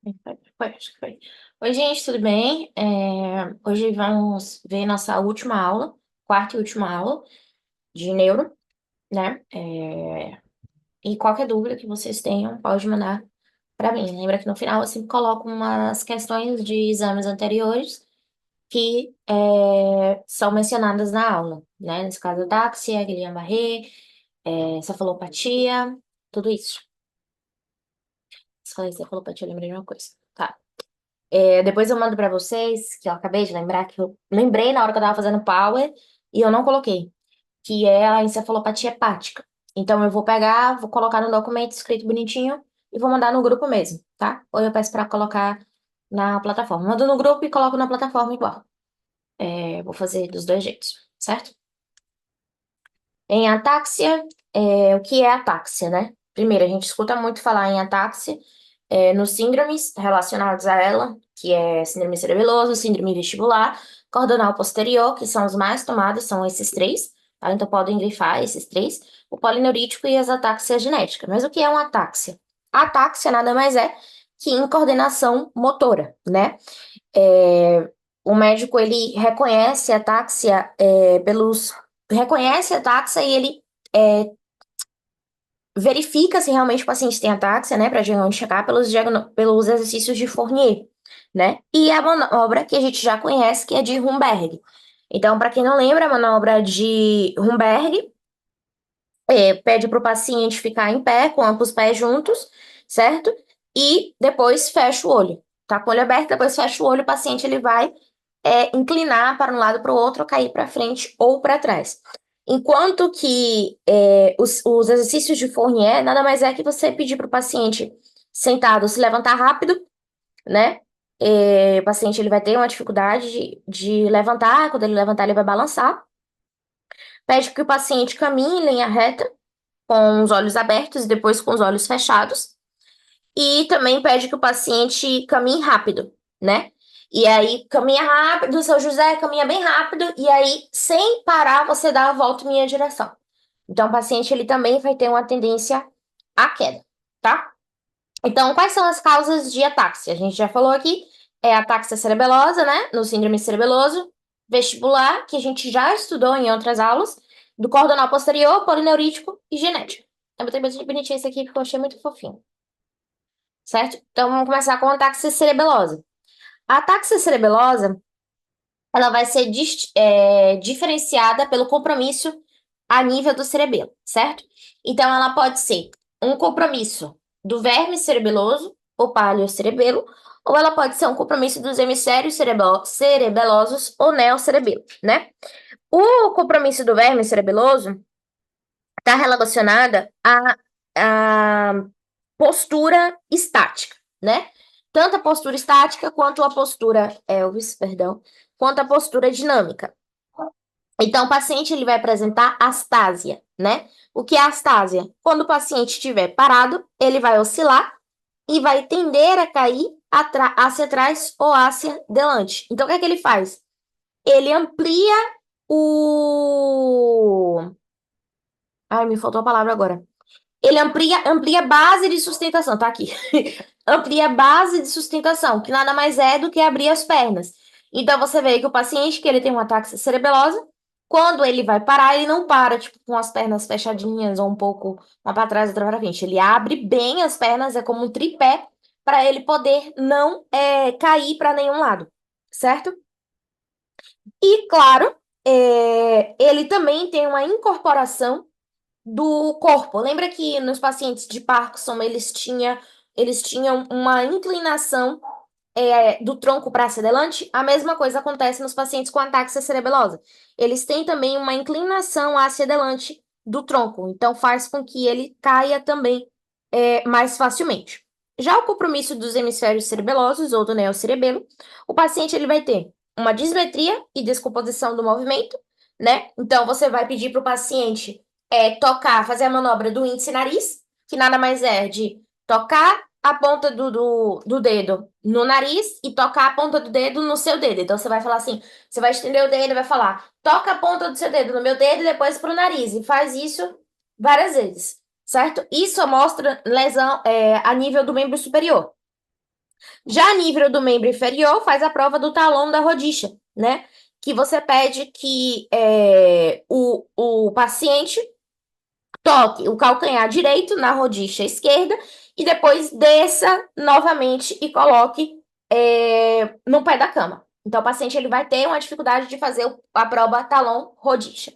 Acho que foi. Oi, gente, tudo bem? Hoje vamos ver nossa última aula, quarta e última aula de neuro, né? E qualquer dúvida que vocês tenham, pode mandar para mim. Lembra que no final eu sempre coloco umas questões de exames anteriores que são mencionadas na aula, né? Nesse caso, ataxia, Guillain-Barré, cefalopatia, tudo isso. Se falei cefalopatia, eu lembrei de uma coisa. Tá. Depois eu mando pra vocês, que eu acabei de lembrar, que eu lembrei na hora que eu tava fazendo Power e eu não coloquei, que é a encefalopatia hepática. Então eu vou pegar, vou colocar no documento escrito bonitinho e vou mandar no grupo mesmo, tá? Ou eu peço pra colocar na plataforma. Mando no grupo e coloco na plataforma igual. Vou fazer dos dois jeitos, certo? Em atáxia, o que é atáxia, né? Primeiro, a gente escuta muito falar em atáxia nos síndromes relacionados a ela, que é síndrome cerebelosa, síndrome vestibular, cordonal posterior, que são os mais tomados, são esses três, tá? Então podem grifar esses três, o polineurítico e as atáxias genéticas. Mas o que é uma atáxia? A atáxia nada mais é que incoordenação motora, né? É, o médico, ele reconhece a ataxia reconhece a ataxia e ele é, verifica se realmente o paciente tem ataxia, né, para diagnosticar pelos exercícios de Fournier, né? E a manobra que a gente já conhece, que é de Rumberg. Então, para quem não lembra, a manobra de Rumberg pede para o paciente ficar em pé, com ambos os pés juntos, certo? E depois fecha o olho. Tá com o olho aberto, depois fecha o olho, o paciente ele vai inclinar para um lado para o outro, ou cair para frente ou para trás. Enquanto que os exercícios de Fournier nada mais é que você pedir para o paciente sentado se levantar rápido, né? O paciente ele vai ter uma dificuldade de levantar, quando ele levantar, ele vai balançar. Pede que o paciente caminhe em linha reta, com os olhos abertos e depois com os olhos fechados. E também pede que o paciente caminhe rápido, né? E aí, caminha rápido, seu José caminha bem rápido, e aí, sem parar, você dá a volta em minha direção. Então, o paciente, ele também vai ter uma tendência à queda, tá? Então, quais são as causas de atáxia? A gente já falou aqui, é a ataxia cerebelosa, né? No síndrome cerebeloso, vestibular, que a gente já estudou em outras aulas, do cordonal posterior, polineurítico e genético. Eu botei bastante bonitinho esse aqui porque eu achei muito fofinho, certo? Então, vamos começar com a ataxia cerebelosa. A ataxia cerebelosa, ela vai ser diferenciada pelo compromisso a nível do cerebelo, certo? Então, ela pode ser um compromisso do verme cerebeloso, ou paleocerebelo, ou ela pode ser um compromisso dos hemisférios cerebelosos ou neocerebelo, né? O compromisso do verme cerebeloso está relacionada à postura estática, né? Tanto a postura estática quanto a postura Elvis, perdão, quanto a postura dinâmica. Então, o paciente ele vai apresentar astásia, né? O que é astásia? Quando o paciente estiver parado, ele vai oscilar e vai tender a cair hacia atrás ou hacia delante. Então, o que é que ele faz? Ele amplia o. Ai, me faltou a palavra agora. Ele amplia a base de sustentação, tá aqui. Amplia a base de sustentação, que nada mais é do que abrir as pernas. Então você vê que o paciente que ele tem uma ataxia cerebelosa, quando ele vai parar, ele não para, tipo, com as pernas fechadinhas ou um pouco uma para trás, outra para frente. Ele abre bem as pernas, é como um tripé, para ele poder não cair para nenhum lado, certo? E, claro, ele também tem uma incorporação do corpo. Lembra que nos pacientes de Parkinson eles tinham uma inclinação do tronco para adelante? A mesma coisa acontece nos pacientes com ataxia cerebelosa. Eles têm também uma inclinação hacia adelante do tronco, então faz com que ele caia também mais facilmente. Já o compromisso dos hemisférios cerebelosos ou do neocerebelo, o paciente ele vai ter uma dismetria e descomposição do movimento, né? Então você vai pedir para o paciente tocar, fazer a manobra do índice nariz, que nada mais é de tocar a ponta do dedo no nariz e tocar a ponta do dedo no seu dedo. Então você vai falar assim, você vai estender o dedo e vai falar, toca a ponta do seu dedo no meu dedo e depois pro nariz. E faz isso várias vezes, certo? Isso mostra lesão a nível do membro superior. Já a nível do membro inferior, faz a prova do talão da rodicha, né? Que você pede que o paciente toque o calcanhar direito na rodicha esquerda e depois desça novamente e coloque no pé da cama. Então, o paciente ele vai ter uma dificuldade de fazer a prova talão-rodicha,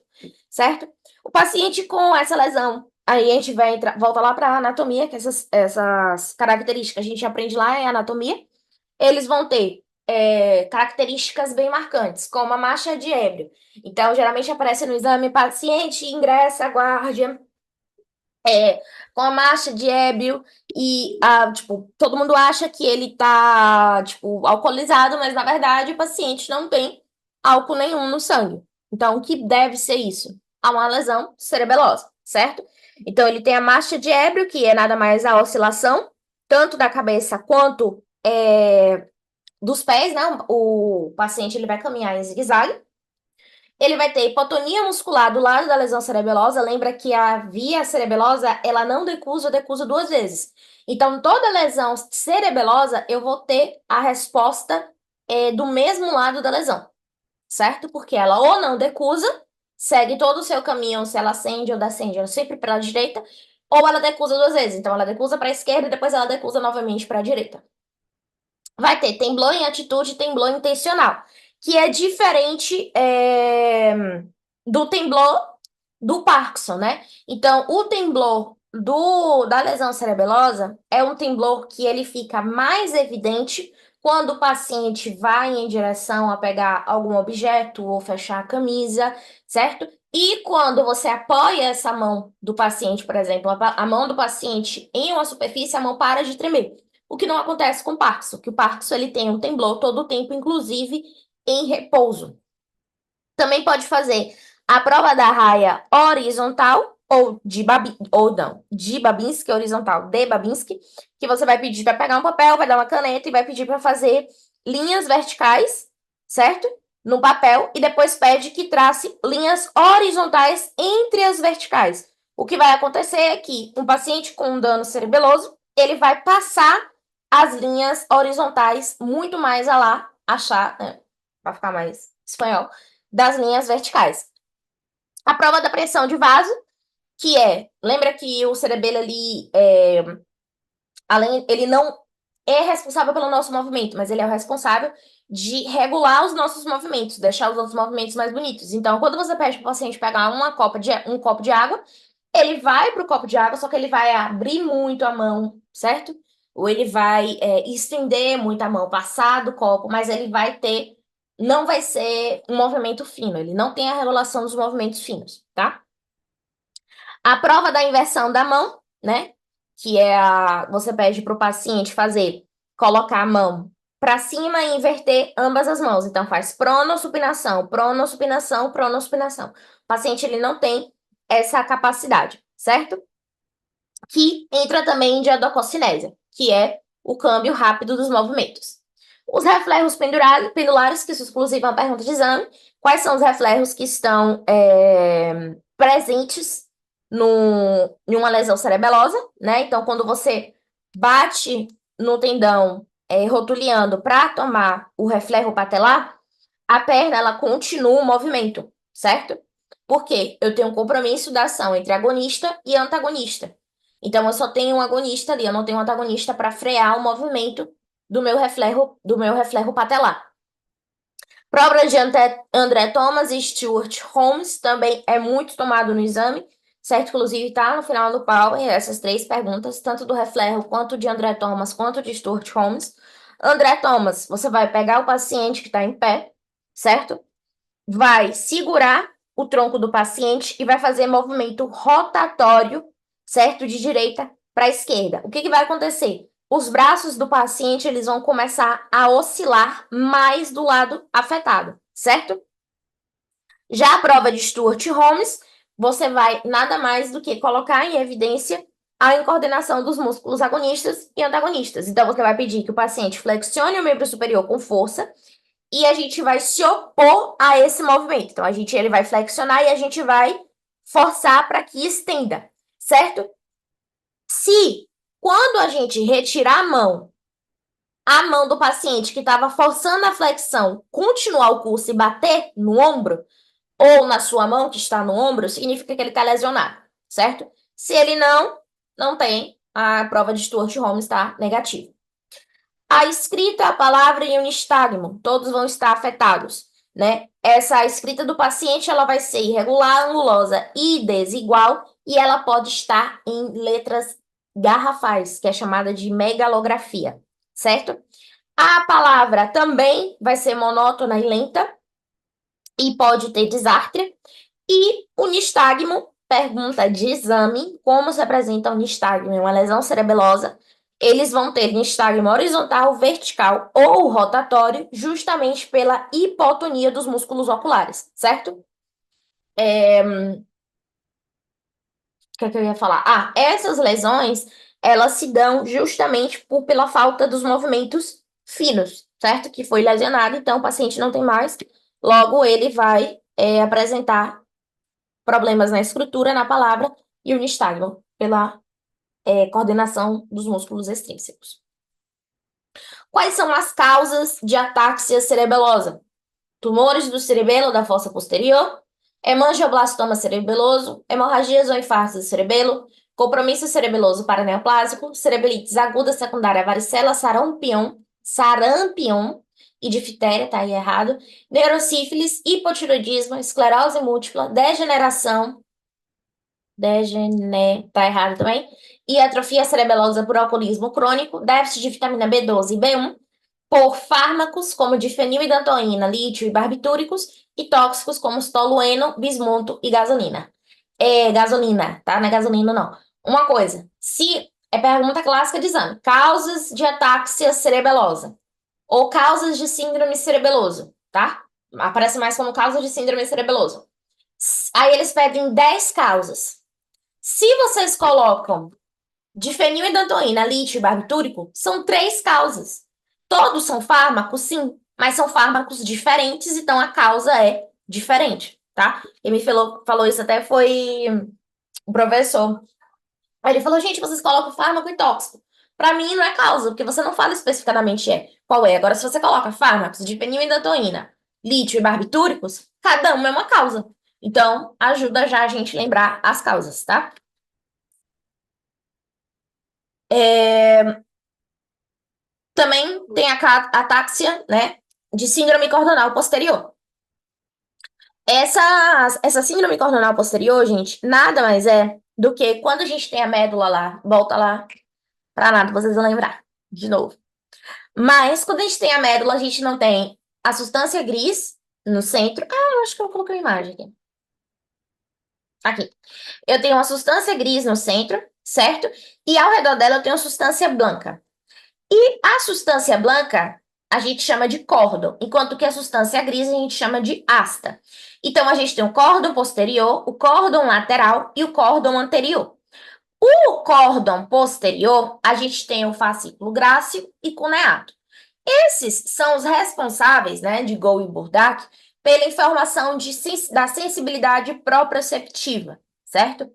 certo? O paciente com essa lesão, aí a gente vai entrar, volta lá para a anatomia, que essas características a gente aprende lá em anatomia. Eles vão ter características bem marcantes, como a marcha de ébrio. Então, geralmente aparece no exame paciente, ingressa, guarda, é, com a marcha de ébrio e, tipo, todo mundo acha que ele tá, tipo, alcoolizado, mas na verdade o paciente não tem álcool nenhum no sangue. Então, o que deve ser isso? Há uma lesão cerebelosa, certo? Então, ele tem a marcha de ébrio, que é nada mais a oscilação, tanto da cabeça quanto dos pés, né? O paciente ele vai caminhar em zigue-zague. Ele vai ter hipotonia muscular do lado da lesão cerebelosa. Lembra que a via cerebelosa, ela não decusa, decusa duas vezes. Então, toda lesão cerebelosa, eu vou ter a resposta do mesmo lado da lesão, certo? Porque ela ou não decusa, segue todo o seu caminho, se ela ascende ou descende, ela sempre para a direita, ou ela decusa duas vezes. Então, ela decusa para a esquerda e depois ela decusa novamente para a direita. Vai ter temblor em atitude e temblor intencional, que é diferente do temblor do Parkinson, né? Então, o temblor da lesão cerebelosa é um temblor que ele fica mais evidente quando o paciente vai em direção a pegar algum objeto ou fechar a camisa, certo? E quando você apoia essa mão do paciente, por exemplo, a mão do paciente em uma superfície, a mão para de tremer. O que não acontece com o Parkinson, que o Parkinson ele tem um temblor todo o tempo, inclusive em repouso. Também pode fazer a prova da raia horizontal de Babinski, horizontal de Babinski, que você vai pedir para pegar um papel, vai dar uma caneta e vai pedir para fazer linhas verticais, certo? No papel e depois pede que trace linhas horizontais entre as verticais. O que vai acontecer é que um paciente com um dano cerebeloso, ele vai passar as linhas horizontais muito mais a lá, achar, né, para ficar mais espanhol, das linhas verticais. A prova da pressão de vaso, que lembra que o cerebelo ali, além, ele não é responsável pelo nosso movimento, mas ele é o responsável de regular os nossos movimentos, deixar os nossos movimentos mais bonitos. Então, quando você pede para o paciente pegar um copo de água, ele vai para o copo de água, só que ele vai abrir muito a mão, certo? Ou ele vai estender muito a mão, passar do copo, mas ele vai ter, não vai ser um movimento fino, ele não tem a regulação dos movimentos finos, tá? A prova da inversão da mão, né? Que é você pede para o paciente colocar a mão para cima e inverter ambas as mãos. Então faz pronossupinação, pronossupinação, pronossupinação. O paciente ele não tem essa capacidade, certo? Que entra também em diadococinésia, que é o câmbio rápido dos movimentos. Os reflexos pendulares, que isso é exclusivo uma pergunta de exame. Quais são os reflexos que estão presentes em uma lesão cerebelosa, né? Então, quando você bate no tendão rotuliando para tomar o reflexo patelar, a perna ela continua o movimento, certo? Porque eu tenho um compromisso da ação entre agonista e antagonista. Então, eu só tenho um agonista ali, eu não tenho um antagonista para frear o movimento do meu reflexo patelar. Prova de André Thomas e Stuart Holmes também é muito tomado no exame, certo? Inclusive está no final do Power essas três perguntas, tanto do reflexo quanto de André Thomas quanto de Stuart Holmes. André Thomas, você vai pegar o paciente que está em pé, certo? Vai segurar o tronco do paciente e vai fazer movimento rotatório, certo? De direita para a esquerda. O que vai acontecer? Os braços do paciente eles vão começar a oscilar mais do lado afetado, certo? Já a prova de Stuart Holmes, você vai nada mais do que colocar em evidência a incoordenação dos músculos agonistas e antagonistas. Então, você vai pedir que o paciente flexione o membro superior com força e a gente vai se opor a esse movimento. Então, ele vai flexionar e a gente vai forçar para que estenda, certo? Se, quando a gente retirar a mão a mão do paciente que estava forçando a flexão continuar o curso e bater no ombro, ou na sua mão que está no ombro, significa que ele está lesionado, certo? Se ele não tem, a prova de Stuart Holmes está negativa. A escrita, a palavra e o nistagmo, todos vão estar afetados, né? Essa escrita do paciente, ela vai ser irregular, angulosa e desigual, e ela pode estar em letras garrafais, que é chamada de megalografia, certo? A palavra também vai ser monótona e lenta e pode ter desártria. E o nistagmo, pergunta de exame, como se apresenta o nistagmo em uma lesão cerebelosa? Eles vão ter nistagmo horizontal, vertical ou rotatório, justamente pela hipotonia dos músculos oculares, certo? O que é que eu ia falar? Ah, essas lesões, elas se dão justamente pela falta dos movimentos finos, certo? Que foi lesionado, então o paciente não tem mais, logo ele vai apresentar problemas na estrutura, na palavra, e o nistagmo, pela coordenação dos músculos extrínsecos. Quais são as causas de ataxia cerebelosa? Tumores do cerebelo da fossa posterior, hemangioblastoma cerebeloso, hemorragias ou infartos do cerebelo, compromisso cerebeloso paraneoplásico, cerebrolites aguda secundária varicela, sarampion e diftéria, tá aí errado, neurosífilis, hipotiroidismo, esclerose múltipla, tá errado também, e atrofia cerebelosa por alcoolismo crônico, déficit de vitamina B12 e B1, por fármacos como difenilmedantoína, lítio e barbitúricos, e tóxicos como tolueno, bismuto e gasolina. Gasolina, tá? Não é gasolina, não. Uma coisa, se é pergunta clássica de exame, causas de ataxia cerebelosa ou causas de síndrome cerebeloso, tá? Aparece mais como causa de síndrome cerebeloso. Aí eles pedem 10 causas. Se vocês colocam difenilmedantoína, lítio e barbitúrico, são 3 causas. Todos são fármacos, sim, mas são fármacos diferentes, então a causa é diferente, tá? Ele me falou isso até foi o professor. Aí ele falou, gente, vocês colocam fármaco e tóxico. Para mim não é causa, porque você não fala especificamente qual é. Agora, se você coloca fármacos de fenilmedantoína, lítio e barbitúricos, cada uma é uma causa. Então, ajuda já a gente lembrar as causas, tá? Também tem a atáxia, né, de síndrome cordonal posterior. Essa síndrome cordonal posterior, gente, nada mais é do que quando a gente tem a médula lá, volta lá, pra nada, vocês vão lembrar, de novo. Mas quando a gente tem a médula, a gente não tem a substância gris no centro. Ah, eu acho que eu coloquei a imagem aqui. Aqui. Eu tenho uma substância gris no centro, certo? E ao redor dela eu tenho uma substância branca. E a substância branca a gente chama de cordon, enquanto que a substância gris a gente chama de asta. Então a gente tem o cordon posterior, o cordon lateral e o cordon anterior. O cordon posterior, a gente tem o fascículo grácil e cuneato. Esses são os responsáveis, né, de Gould e Burdak, pela informação da sensibilidade proprioceptiva, certo?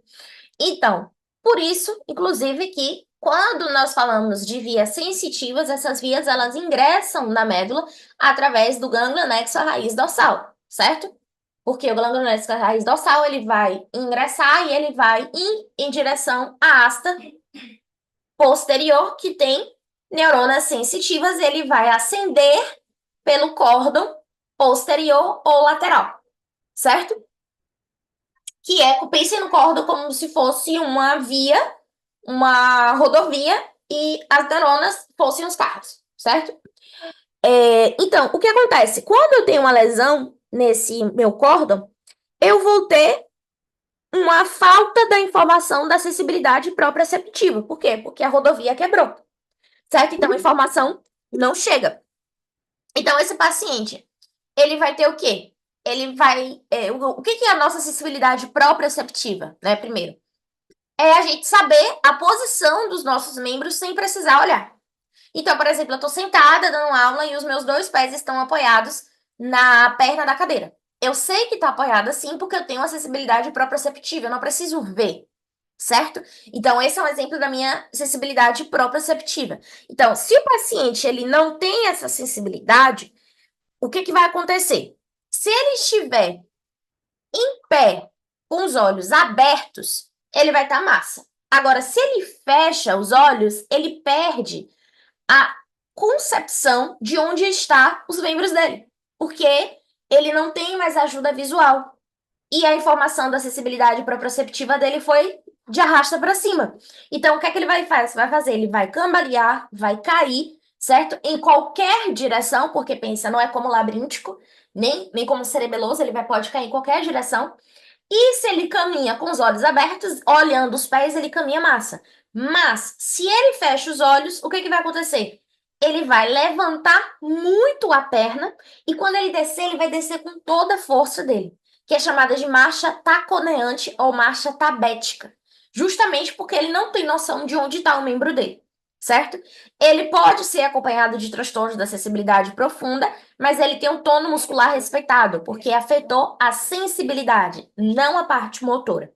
Então, por isso, inclusive, que quando nós falamos de vias sensitivas, essas vias elas ingressam na médula através do gânglio anexo à raiz dorsal, certo? Porque o gânglio anexo à raiz dorsal ele vai ingressar e ele vai em direção à asta posterior, que tem neuronas sensitivas, ele vai ascender pelo cordon posterior ou lateral, certo? Que pensem no cordon como se fosse uma via, uma rodovia e as neuronas fossem os carros, certo? Então, o que acontece? Quando eu tenho uma lesão nesse meu cordon, eu vou ter uma falta da informação da sensibilidade proprioceptiva. Por quê? Porque a rodovia quebrou, certo? Então, a informação não chega. Então, esse paciente, ele vai ter o quê? Ele vai... o que é a nossa sensibilidade proprioceptiva, né? Primeiro, é a gente saber a posição dos nossos membros sem precisar olhar. Então, por exemplo, eu estou sentada dando aula e os meus 2 pés estão apoiados na perna da cadeira. Eu sei que está apoiada assim porque eu tenho acessibilidade proprioceptiva, eu não preciso ver. certo? Então, esse é um exemplo da minha sensibilidade proprioceptiva. Então, se o paciente ele não tem essa sensibilidade, o que que vai acontecer? Se ele estiver em pé, com os olhos abertos, ele vai estar massa. Agora, se ele fecha os olhos, ele perde a concepção de onde está os membros dele, porque ele não tem mais ajuda visual. E a informação da acessibilidade proprioceptiva dele foi de arrasta para cima. Então, o que é que ele vai fazer? Ele vai cambalear, vai cair, certo? Em qualquer direção, porque pensa, não é como labiríntico, nem como cerebeloso, pode cair em qualquer direção. E se ele caminha com os olhos abertos, olhando os pés, ele caminha massa. Mas, se ele fecha os olhos, o que que vai acontecer? Ele vai levantar muito a perna e quando ele descer, ele vai descer com toda a força dele, que é chamada de marcha taconeante ou marcha tabética, justamente porque ele não tem noção de onde está o membro dele, certo? Ele pode ser acompanhado de transtornos da acessibilidade profunda, mas ele tem um tono muscular respeitado, porque afetou a sensibilidade, não a parte motora.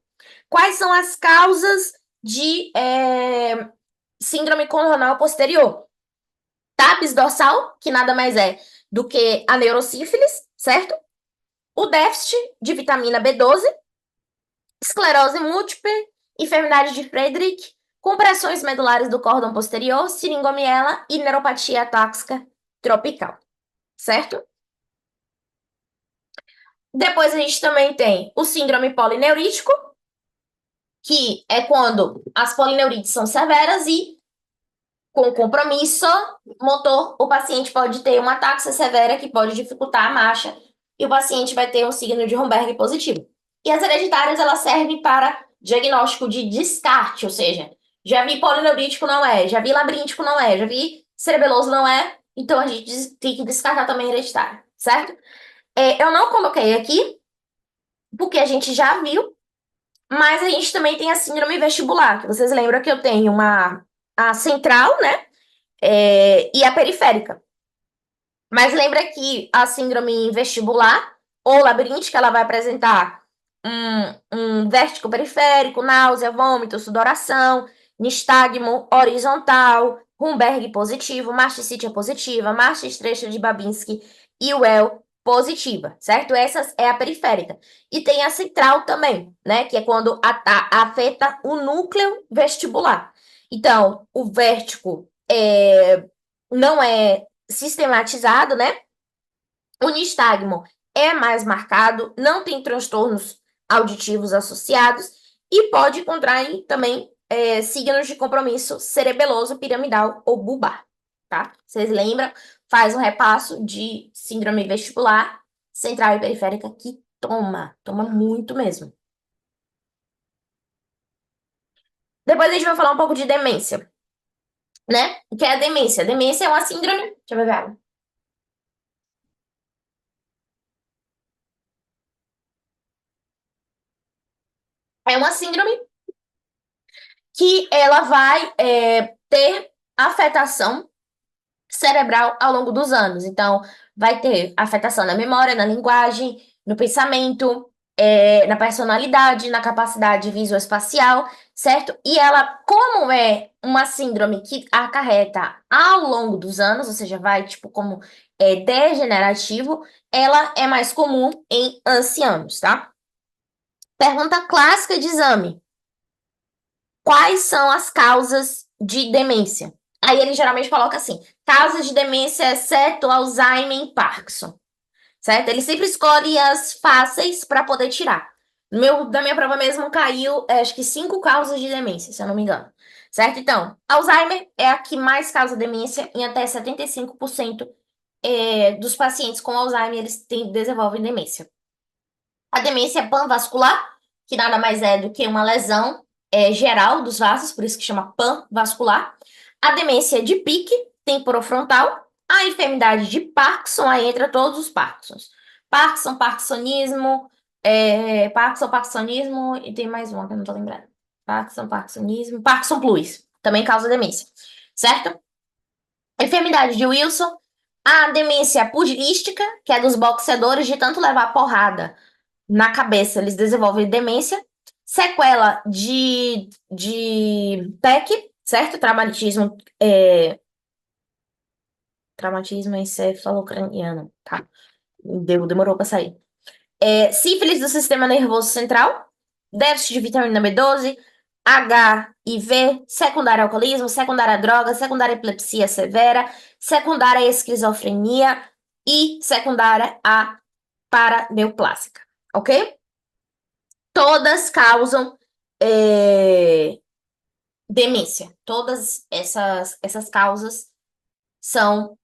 Quais são as causas de síndrome coronal posterior? TAPS dorsal, que nada mais é do que a neurosífilis, certo? O déficit de vitamina B12, esclerose múltipla, enfermidade de Friedreich, compressões medulares do cordão posterior, seringomiela e neuropatia atáxica tropical, certo? Depois a gente também tem o síndrome polineurítico, que é quando as polineurites são severas e, com compromisso motor, o paciente pode ter uma ataxia severa que pode dificultar a marcha e o paciente vai ter um signo de Romberg positivo. E as hereditárias, elas servem para diagnóstico de descarte, ou seja, já vi polineurítico, não é, já vi labiríntico, não é, já vi cerebeloso, não é, então a gente tem que descartar também hereditário, certo? Eu não coloquei aqui, porque a gente já viu, mas a gente também tem a síndrome vestibular, que vocês lembram que eu tenho a central, né? E a periférica. Mas lembra que a síndrome vestibular ou labiríntica, ela vai apresentar um vértigo periférico, náusea, vômito, sudoração, nistagmo horizontal, Rumberg positivo, masticitia positiva, marcha estreixa de Babinski e Well positiva, certo? Essa é a periférica. E tem a central também, né? Que é quando afeta o núcleo vestibular. Então, o vértigo não é sistematizado, né? O nistagmo é mais marcado, não tem transtornos auditivos associados e pode contrair também signos de compromisso cerebeloso, piramidal ou bulbar, tá? Vocês lembram? Faz um repasso de síndrome vestibular, central e periférica que toma muito mesmo. Depois a gente vai falar um pouco de demência, né? O que é a demência? Demência é uma síndrome. Deixa eu ver água. É uma síndrome que ela vai ter afetação cerebral ao longo dos anos. Então, vai ter afetação na memória, na linguagem, no pensamento, na personalidade, na capacidade visoespacial, certo? E ela, como é uma síndrome que acarreta ao longo dos anos, ou seja, vai tipo como degenerativo, ela é mais comum em ancianos, tá? Pergunta clássica de exame. Quais são as causas de demência? Aí ele geralmente coloca assim: causas de demência exceto Alzheimer e Parkinson, certo? Ele sempre escolhe as fáceis para poder tirar. Da minha prova mesmo caiu, acho que 5 causas de demência, se eu não me engano. Certo? Então, Alzheimer é a que mais causa demência em até 75% dos pacientes com Alzheimer eles desenvolvem demência. A demência panvascular, que nada mais é do que uma lesão geral dos vasos, por isso que chama panvascular. A demência de Pique, temporofrontal. A enfermidade de Parkinson, aí entra todos os Parkinsons. Parkinsonismo, Parkinsonismo, e tem mais uma que eu não tô lembrando. Parkinsonismo, Parkinson plus, também causa demência, certo? Enfermidade de Wilson, a demência pugilística, que é dos boxeadores de tanto levar porrada na cabeça, eles desenvolvem demência, sequela de TEC, certo? Traumatismo encefalocraniano, tá? Demorou pra sair. Sífilis do sistema nervoso central, déficit de vitamina B12, HIV, secundário alcoolismo, secundária droga, secundária epilepsia severa, secundária esquizofrenia e secundária a paraneoplásica, ok? Todas causam demência. Todas essas causas são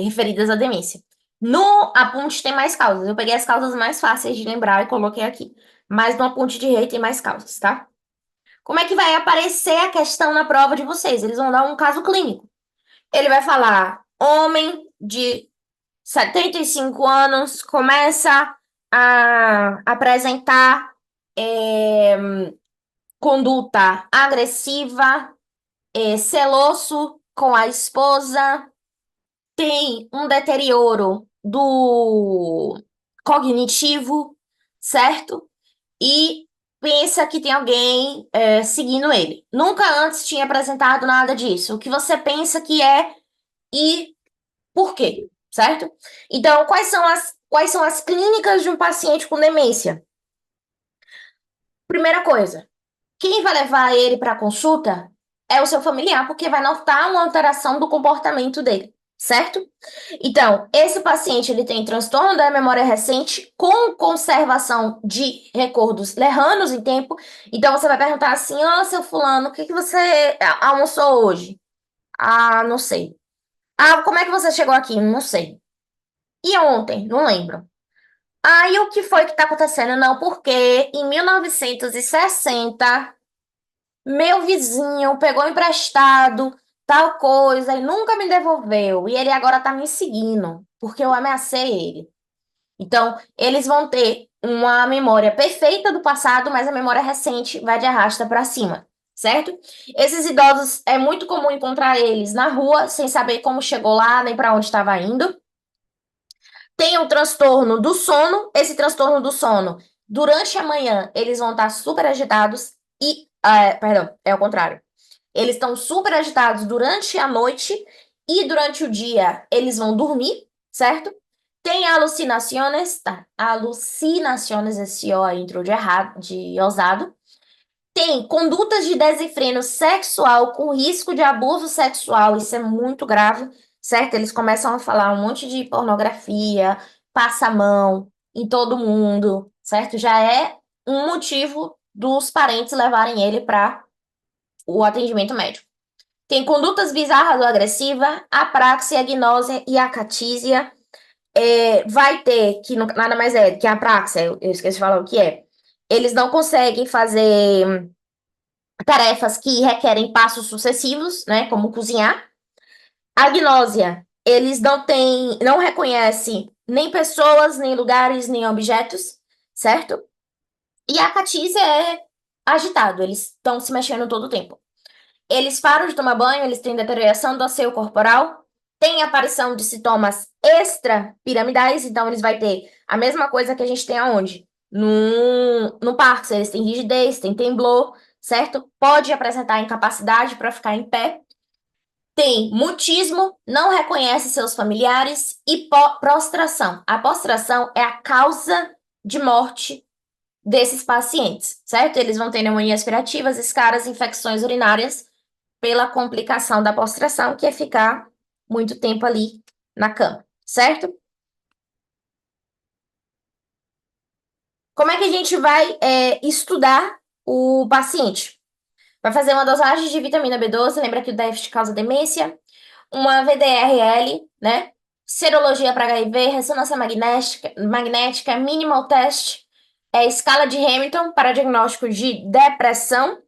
referidas à demência. No Aponte tem mais causas. Eu peguei as causas mais fáceis de lembrar e coloquei aqui. Mas no Aponte de Rei tem mais causas, tá? Como é que vai aparecer a questão na prova de vocês? Eles vão dar um caso clínico. Ele vai falar: homem de 75 anos começa a apresentar conduta agressiva, celoso com a esposa, tem um deterioro do cognitivo, certo? E pensa que tem alguém seguindo ele. Nunca antes tinha apresentado nada disso. O que você pensa que é e por quê, certo? Então, quais são as clínicas de um paciente com demência? Primeira coisa, quem vai levar ele para consulta é o seu familiar, porque vai notar uma alteração do comportamento dele, certo? Então, esse paciente ele tem transtorno da memória recente com conservação de recordos lejanos em tempo. Então, você vai perguntar assim: Ô, seu fulano, o que que você almoçou hoje? Ah, não sei. Ah, como é que você chegou aqui? Não sei. E ontem? Não lembro. Ah, e o que foi que tá acontecendo? Não, porque em 1960 meu vizinho pegou emprestado tal coisa e nunca me devolveu. E ele agora tá me seguindo, porque eu ameacei ele. Então, eles vão ter uma memória perfeita do passado, mas a memória recente vai de arrasta para cima, certo? Esses idosos é muito comum encontrar eles na rua, sem saber como chegou lá, nem para onde estava indo. Tem o transtorno do sono. Esse transtorno do sono, durante a manhã, eles vão estar super agitados perdão, é o contrário. Eles estão super agitados durante a noite e durante o dia eles vão dormir, certo? Tem alucinações, tá? Alucinações, esse O aí entrou de errado, de ousado. Tem condutas de desenfreno sexual com risco de abuso sexual, isso é muito grave, certo? Eles começam a falar um monte de pornografia, passa a mão em todo mundo, certo? Já é um motivo dos parentes levarem ele para o atendimento médico. Tem condutas bizarras ou agressiva, apraxia, agnose e acatísia. Vai ter, que nada mais é que a apraxia, eu esqueci de falar o que é. Eles não conseguem fazer tarefas que requerem passos sucessivos, né, como cozinhar. A gnósia, eles não reconhecem nem pessoas, nem lugares, nem objetos, certo? E a catísia é agitado, eles estão se mexendo todo o tempo. Eles param de tomar banho, eles têm deterioração do asseio corporal, tem aparição de sintomas extrapiramidais, então eles vão ter a mesma coisa que a gente tem aonde? No Parkinson, eles têm rigidez, têm temblor, certo? Pode apresentar incapacidade para ficar em pé. Tem mutismo, não reconhece seus familiares e prostração. A prostração é a causa de morte desses pacientes, certo? Eles vão ter pneumonias aspirativas, escaras, infecções urinárias pela complicação da prostração, que é ficar muito tempo ali na cama, certo? Como é que a gente vai estudar o paciente? Vai fazer uma dosagem de vitamina B12, lembra que o déficit causa demência, uma VDRL, né? Serologia para HIV, ressonância magnética, minimal test, escala de Hamilton para diagnóstico de depressão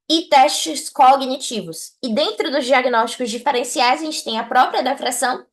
e testes cognitivos. E dentro dos diagnósticos diferenciais, a gente tem a própria depressão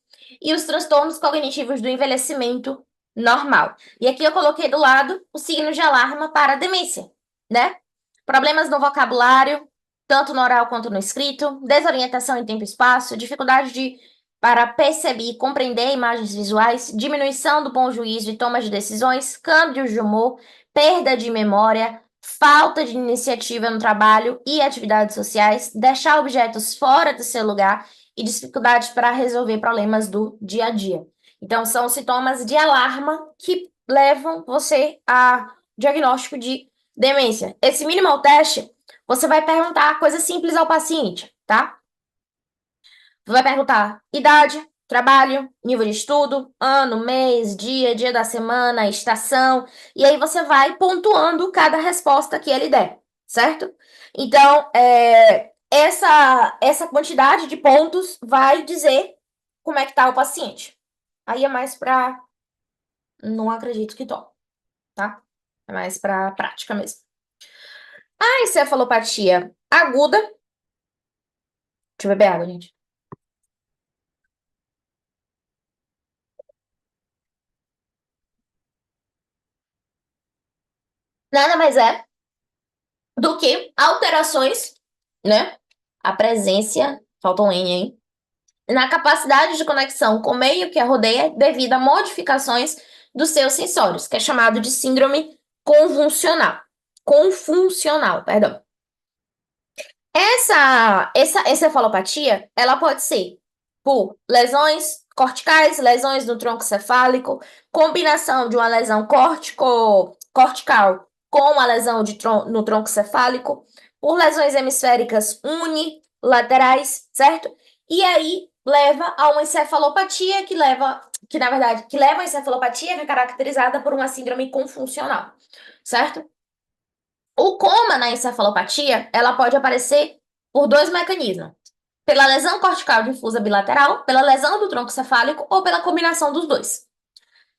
e os transtornos cognitivos do envelhecimento normal. E aqui eu coloquei do lado o signo de alarma para a demência, né? Problemas no vocabulário, tanto no oral quanto no escrito, desorientação em tempo e espaço, dificuldade para perceber e compreender imagens visuais, diminuição do bom juízo e toma de decisões, câmbios de humor, perda de memória, falta de iniciativa no trabalho e atividades sociais, deixar objetos fora do seu lugar e dificuldade para resolver problemas do dia a dia. Então, são sintomas de alarma que levam você a diagnóstico de demência. Esse minimal teste, você vai perguntar coisas simples ao paciente, tá? Vai perguntar idade, trabalho, nível de estudo, ano, mês, dia, dia da semana, estação, e aí você vai pontuando cada resposta que ele der, certo? Então, essa quantidade de pontos vai dizer como é que tá o paciente. Aí é mais para não acredito que tô, tá? É mais para prática mesmo. A encefalopatia aguda. Deixa eu beber água, gente. Nada mais é do que alterações, né? A presença, falta um N aí, na capacidade de conexão com o meio que a rodeia devido a modificações dos seus sensórios, que é chamado de síndrome convulsional. Confuncional, perdão. Essa encefalopatia, ela pode ser por lesões corticais, lesões no tronco cefálico, combinação de uma lesão cortical com a lesão no tronco cefálico, por lesões hemisféricas unilaterais, certo? E aí leva a uma encefalopatia que na verdade, que leva a encefalopatia que é caracterizada por uma síndrome confuncional, certo? O coma na encefalopatia, ela pode aparecer por dois mecanismos. Pela lesão cortical difusa bilateral, pela lesão do tronco cefálico ou pela combinação dos dois.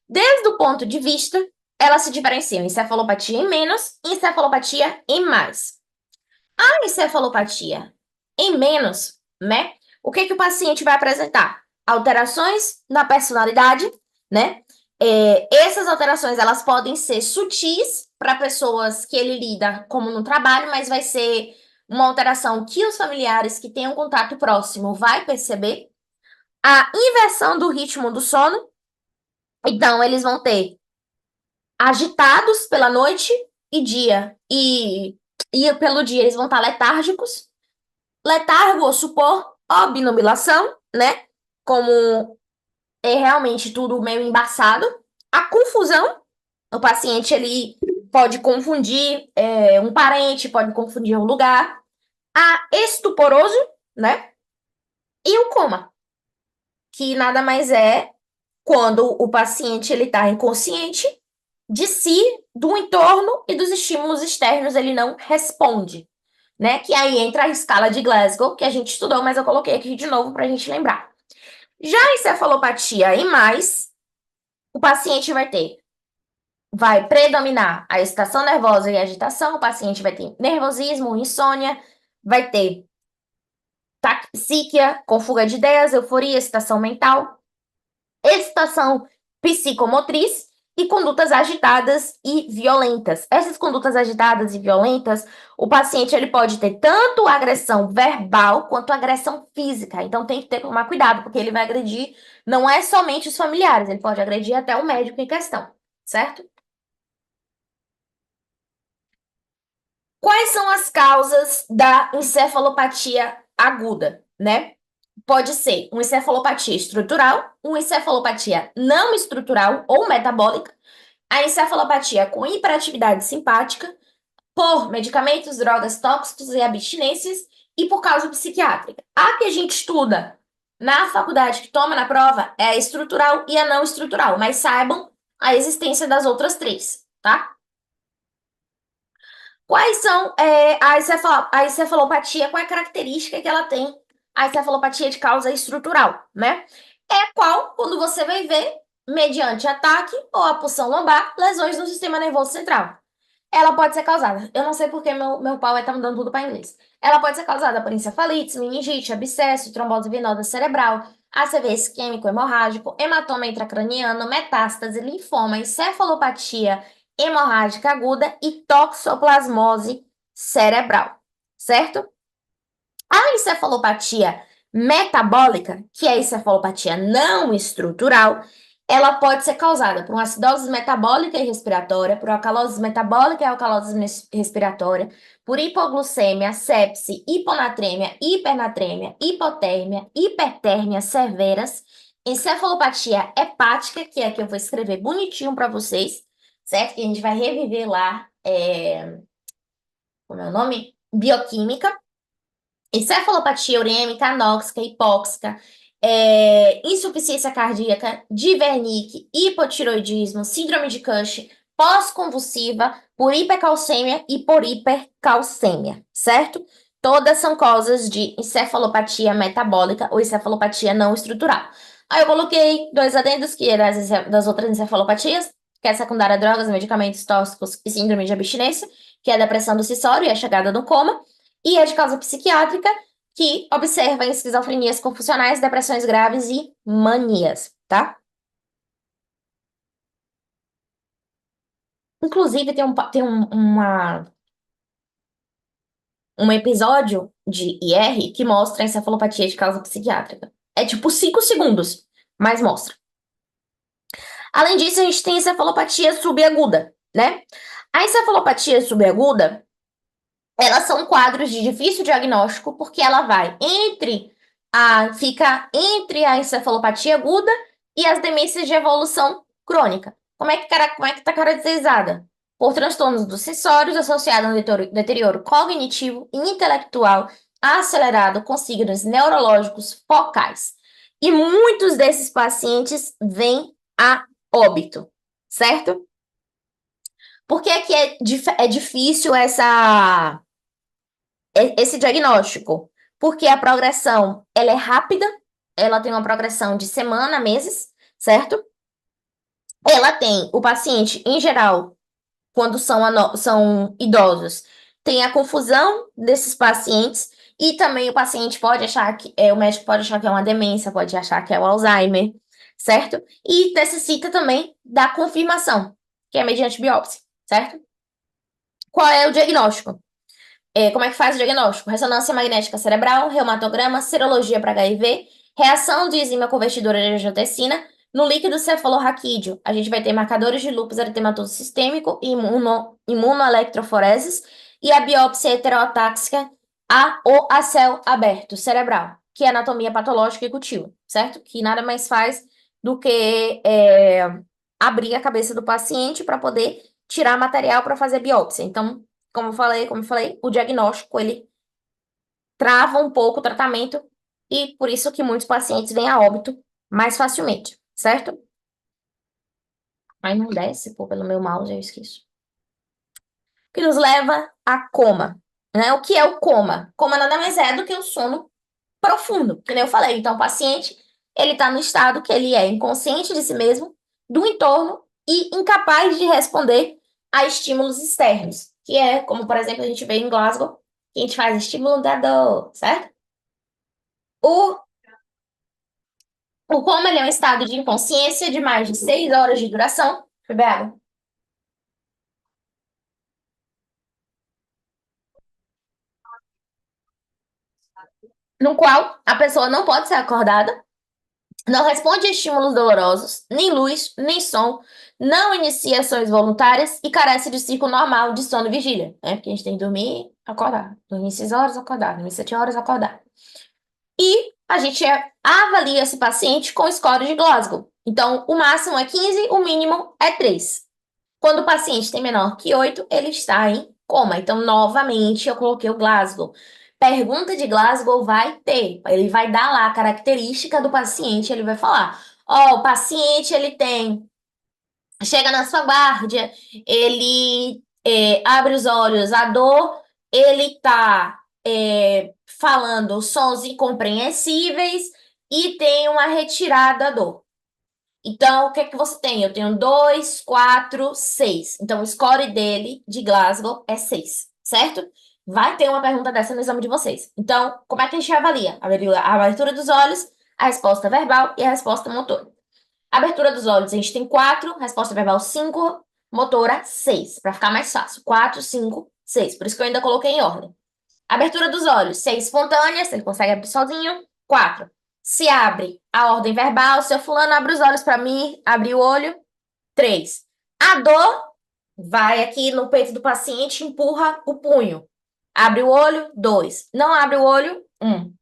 Desde o ponto de vista, elas se diferenciam em encefalopatia em menos e encefalopatia em mais. A encefalopatia em menos, né? O que que o paciente vai apresentar? Alterações na personalidade, né? Essas alterações elas podem ser sutis para pessoas que ele lida como no trabalho, mas vai ser uma alteração que os familiares que têm um contato próximo vai perceber. A inversão do ritmo do sono, então eles vão ter agitados pela noite e dia e pelo dia eles vão estar letárgicos. Letargo ou supor obnubilação, né? Como é realmente tudo meio embaçado. A confusão, o paciente ele pode confundir um parente, pode confundir um lugar. A estuporoso, né? E o coma, que nada mais é quando o paciente ele está inconsciente de si, do entorno e dos estímulos externos, ele não responde, né? Que aí entra a escala de Glasgow, que a gente estudou, mas eu coloquei aqui de novo para a gente lembrar. Já a encefalopatia em mais, o paciente vai predominar a excitação nervosa e a agitação, o paciente vai ter nervosismo, insônia, vai ter taquipsíquia, com fuga de ideias, euforia, excitação mental, excitação psicomotriz e condutas agitadas e violentas. Essas condutas agitadas e violentas, o paciente ele pode ter tanto agressão verbal quanto agressão física. Então tem que tomar cuidado, porque ele vai agredir não é somente os familiares, ele pode agredir até o médico em questão, certo? Quais são as causas da encefalopatia aguda, né? Pode ser uma encefalopatia estrutural, uma encefalopatia não estrutural ou metabólica, a encefalopatia com hiperatividade simpática, por medicamentos, drogas tóxicos e abstinências, e por causa psiquiátrica. A que a gente estuda na faculdade, que toma na prova, é a estrutural e a não estrutural, mas saibam a existência das outras três, tá? Quais são a encefalopatia, qual é a característica que ela tem, a encefalopatia de causa estrutural, né? É qual, quando você vai ver, mediante ataque ou a punção lombar, lesões no sistema nervoso central. Ela pode ser causada, eu não sei porque meu pau tá mudando tudo para inglês. Ela pode ser causada por encefalite, meningite, abscesso, trombose venosa cerebral, ACV isquêmico hemorrágico, hematoma intracraniano, metástase, linfoma, encefalopatia hemorrágica aguda e toxoplasmose cerebral, certo? A encefalopatia metabólica, que é a encefalopatia não estrutural, ela pode ser causada por uma acidose metabólica e respiratória, por alcalose metabólica e alcalose respiratória, por hipoglucemia, sepse, hiponatremia, hipernatremia, hipotérmia, hipertérmia severas, encefalopatia hepática, que é a que eu vou escrever bonitinho para vocês, certo? Que a gente vai reviver lá, como é o nome? Bioquímica, encefalopatia urêmica, anóxica, hipóxica, insuficiência cardíaca, de Wernicke, hipotiroidismo, síndrome de Cush, pós-convulsiva, por hipercalcemia e por hipercalcemia, certo? Todas são causas de encefalopatia metabólica ou encefalopatia não estrutural. Aí eu coloquei dois adendos, que é das outras encefalopatias, que é secundária a drogas, medicamentos tóxicos e síndrome de abstinência, que é a depressão do decisório e a chegada do coma, e é de causa psiquiátrica, que observa esquizofrenias compulsionais, depressões graves e manias, tá? Inclusive, um episódio de IR que mostra a encefalopatia de causa psiquiátrica. É tipo 5 segundos, mas mostra. Além disso, a gente tem encefalopatia subaguda, né? A encefalopatia subaguda, elas são quadros de difícil diagnóstico, porque ela vai fica entre a encefalopatia aguda e as demências de evolução crônica. Como é que está caracterizada? Por transtornos dos sensórios associados a um deterioro cognitivo e intelectual acelerado com signos neurológicos focais. E muitos desses pacientes vêm a óbito, certo? Por que que é difícil esse diagnóstico? Porque a progressão, ela é rápida, ela tem uma progressão de semana a meses, certo? Ela tem, o paciente, em geral, quando são idosos, tem a confusão desses pacientes e também o paciente pode achar o médico pode achar que é uma demência, pode achar que é o Alzheimer, certo? E necessita também da confirmação, que é mediante biópsia, certo? Qual é o diagnóstico? Como é que faz o diagnóstico? Ressonância magnética cerebral, reumatograma, serologia para HIV, reação de enzima convertidora de angiotensina. No líquido cefalorraquídeo, a gente vai ter marcadores de lúpus eritematoso sistêmico e imunoelectroforeses e a biópsia heterotáxica a céu aberto cerebral, que é anatomia patológica e cultivo, certo? Que nada mais faz do que abrir a cabeça do paciente para poder tirar material para fazer biópsia. Então, como eu falei, o diagnóstico ele trava um pouco o tratamento e por isso que muitos pacientes vêm a óbito mais facilmente, certo? Aí não desce, pô, pelo meu mouse, eu esqueço. Que nos leva a coma, né? O que é o coma? Coma nada mais é do que o sono profundo, que nem eu falei. Então, o paciente, ele está no estado que ele é inconsciente de si mesmo, do entorno e incapaz de responder a estímulos externos, que é como, por exemplo, a gente vê em Glasgow, que a gente faz estímulo da dor, certo? O, o coma, ele é um estado de inconsciência de mais de 6 horas de duração, Beber, no qual a pessoa não pode ser acordada, não responde a estímulos dolorosos, nem luz, nem som, não inicia ações voluntárias e carece de ciclo normal de sono e vigília, né? Porque a gente tem que dormir, acordar. Dormir 6 horas, acordar. Dormir 7 horas, acordar. E a gente avalia esse paciente com score de Glasgow. Então, o máximo é 15, o mínimo é 3. Quando o paciente tem menor que 8, ele está em coma. Então, novamente, eu coloquei o Glasgow. Pergunta de Glasgow vai ter. Ele vai dar lá a característica do paciente, ele vai falar: ó, o paciente, ele tem. Chega na sua guardia, ele abre os olhos, a dor, ele tá falando sons incompreensíveis e tem uma retirada da dor. Então, o que é que você tem? Eu tenho 2, 4, 6. Então, o score dele de Glasgow é 6, certo? Vai ter uma pergunta dessa no exame de vocês. Então, como é que a gente avalia? Avalia a abertura dos olhos, a resposta verbal e a resposta motora. Abertura dos olhos, a gente tem 4, resposta verbal 5, motora 6, para ficar mais fácil. 4, 5, 6. Por isso que eu ainda coloquei em ordem. Abertura dos olhos, 6 espontâneas, ele consegue abrir sozinho. 4. Se abre a ordem verbal, seu fulano abre os olhos para mim, abre o olho, 3. A dor vai aqui no peito do paciente, empurra o punho. Abre o olho, 2. Não abre o olho, 1.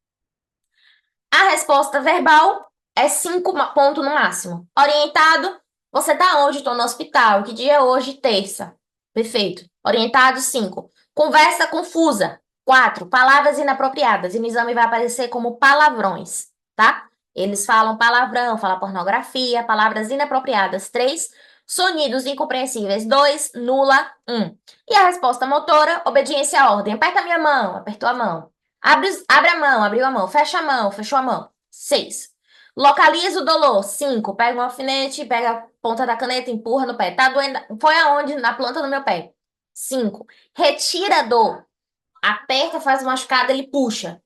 A resposta verbal é 5 pontos no máximo. Orientado, você tá onde? Estou no hospital. Que dia é hoje? Terça. Perfeito. Orientado, 5. Conversa confusa. 4. Palavras inapropriadas. E no exame vai aparecer como palavrões, tá? Eles falam palavrão, falam pornografia, palavras inapropriadas. 3. Sonidos incompreensíveis. 2. Nula. 1. E a resposta motora, obediência à ordem. Aperta a minha mão. Apertou a mão. Abre a mão, abriu a mão. Fecha a mão, fechou a mão. 6. Localiza o dolor. 5. Pega um alfinete, pega a ponta da caneta, empurra no pé. Tá doendo? Foi aonde? Na planta do meu pé. 5. Retira a dor. Aperta, faz machucada, ele puxa.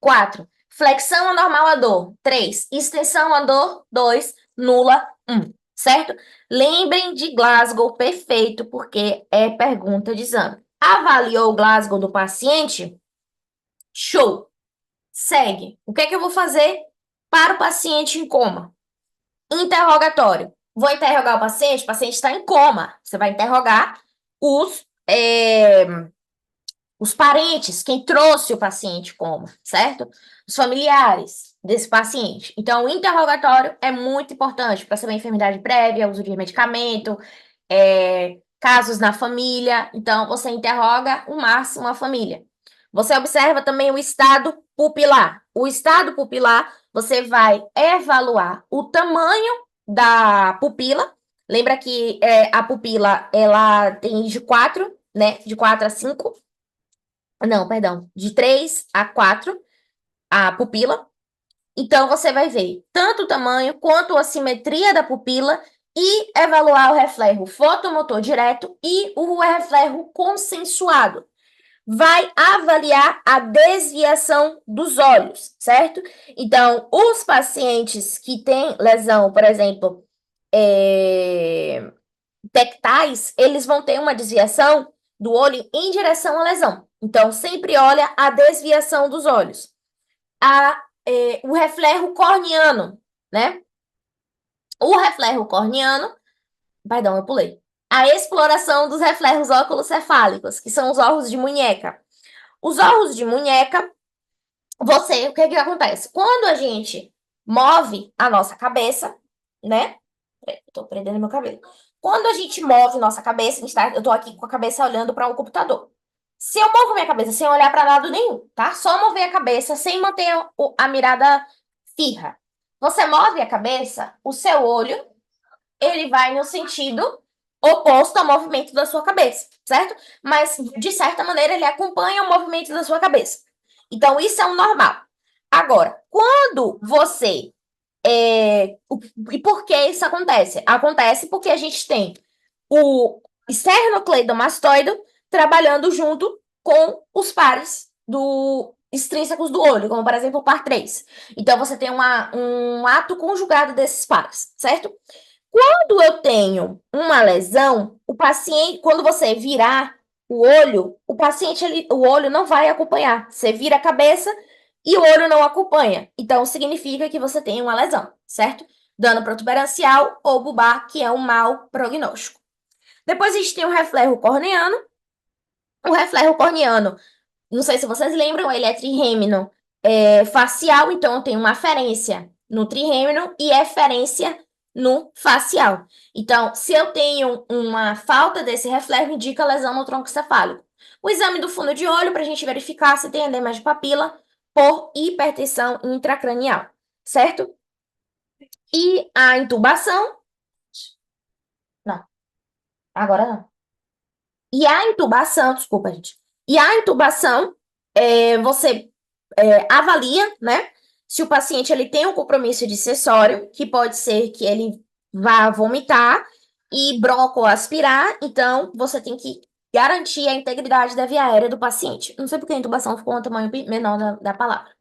4. Flexão anormal a dor. 3. Extensão a dor. 2. Nula. 1. Certo? Lembrem de Glasgow, perfeito, porque é pergunta de exame. Avaliou o Glasgow do paciente? Show! Segue. O que é que eu vou fazer para o paciente em coma? Interrogatório. Vou interrogar o paciente está em coma. Você vai interrogar os, é, os parentes, quem trouxe o paciente em coma, certo? Os familiares desse paciente. Então, o interrogatório é muito importante para saber enfermidade prévia, uso de medicamento, casos na família. Então, você interroga o máximo a família. Você observa também o estado pupilar. O estado pupilar, você vai avaliar o tamanho da pupila. Lembra que a pupila, ela tem de 4, né? De 4 a 5. Não, perdão. De 3 a 4, a pupila. Então, você vai ver tanto o tamanho quanto a simetria da pupila e avaliar o reflexo fotomotor direto e o reflexo consensuado. Vai avaliar a desviação dos olhos, certo? Então, os pacientes que têm lesão, por exemplo, tectais, eles vão ter uma desviação do olho em direção à lesão. Então, sempre olha a desviação dos olhos. O reflexo corneano, né? O reflexo corneano, perdão, eu pulei. A exploração dos reflexos óculos-cefálicos, que são os órgãos de Munheca. Os órgãos de Munheca, o que acontece? Quando a gente move a nossa cabeça, né? Eu tô prendendo meu cabelo. Quando a gente move nossa cabeça, eu tô aqui com a cabeça olhando para o computador. Se eu movo minha cabeça sem olhar para lado nenhum, tá? Só mover a cabeça sem manter a mirada firra. Você move a cabeça, o seu olho, ele vai no sentido oposto ao movimento da sua cabeça, certo? Mas, de certa maneira, ele acompanha o movimento da sua cabeça. Então, isso é o normal. Agora, quando você e por que isso acontece? Acontece porque a gente tem o esternocleidomastoide trabalhando junto com os pares extrínsecos do olho, como por exemplo o par 3. Então você tem um ato conjugado desses pares, certo? Quando eu tenho uma lesão, o paciente, quando você virar o olho, o olho não vai acompanhar. Você vira a cabeça e o olho não acompanha. Então, significa que você tem uma lesão, certo? Dano protuberancial ou bulbar, que é um mau prognóstico. Depois a gente tem o reflexo corneano. O reflexo corneano, não sei se vocês lembram, ele é trihêmino facial, então tem uma aferência no trihêmino e eferência no facial. Então, se eu tenho uma falta desse reflexo, indica lesão no tronco cefálico. O exame do fundo de olho para a gente verificar se tem edema de papila por hipertensão intracranial, certo? E a intubação. Não, agora não. E a intubação, desculpa, gente. E a intubação, você avalia, né? Se o paciente ele tem um compromisso dissessório, que pode ser que ele vá vomitar e broncoaspirar, então você tem que garantir a integridade da via aérea do paciente. Não sei porque a intubação ficou um tamanho menor da palavra.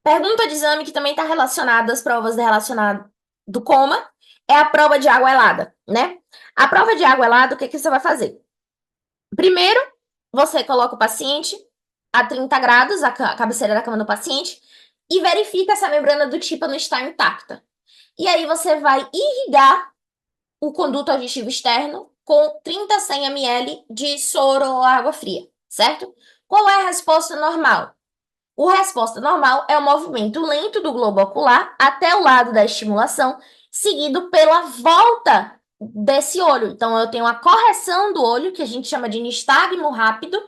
Pergunta de exame que também está relacionada às provas relacionadas do coma é a prova de água helada, né? A prova de água helada, o que você vai fazer? Primeiro, você coloca o paciente a 30 graus, a cabeceira da cama do paciente, e verifica se a membrana do tímpano está intacta. E aí você vai irrigar o conduto auditivo externo com 30 a 100 ml de soro ou água fria, certo? Qual é a resposta normal? A resposta normal é o movimento lento do globo ocular até o lado da estimulação, seguido pela volta desse olho. Então, eu tenho a correção do olho, que a gente chama de nistagmo rápido,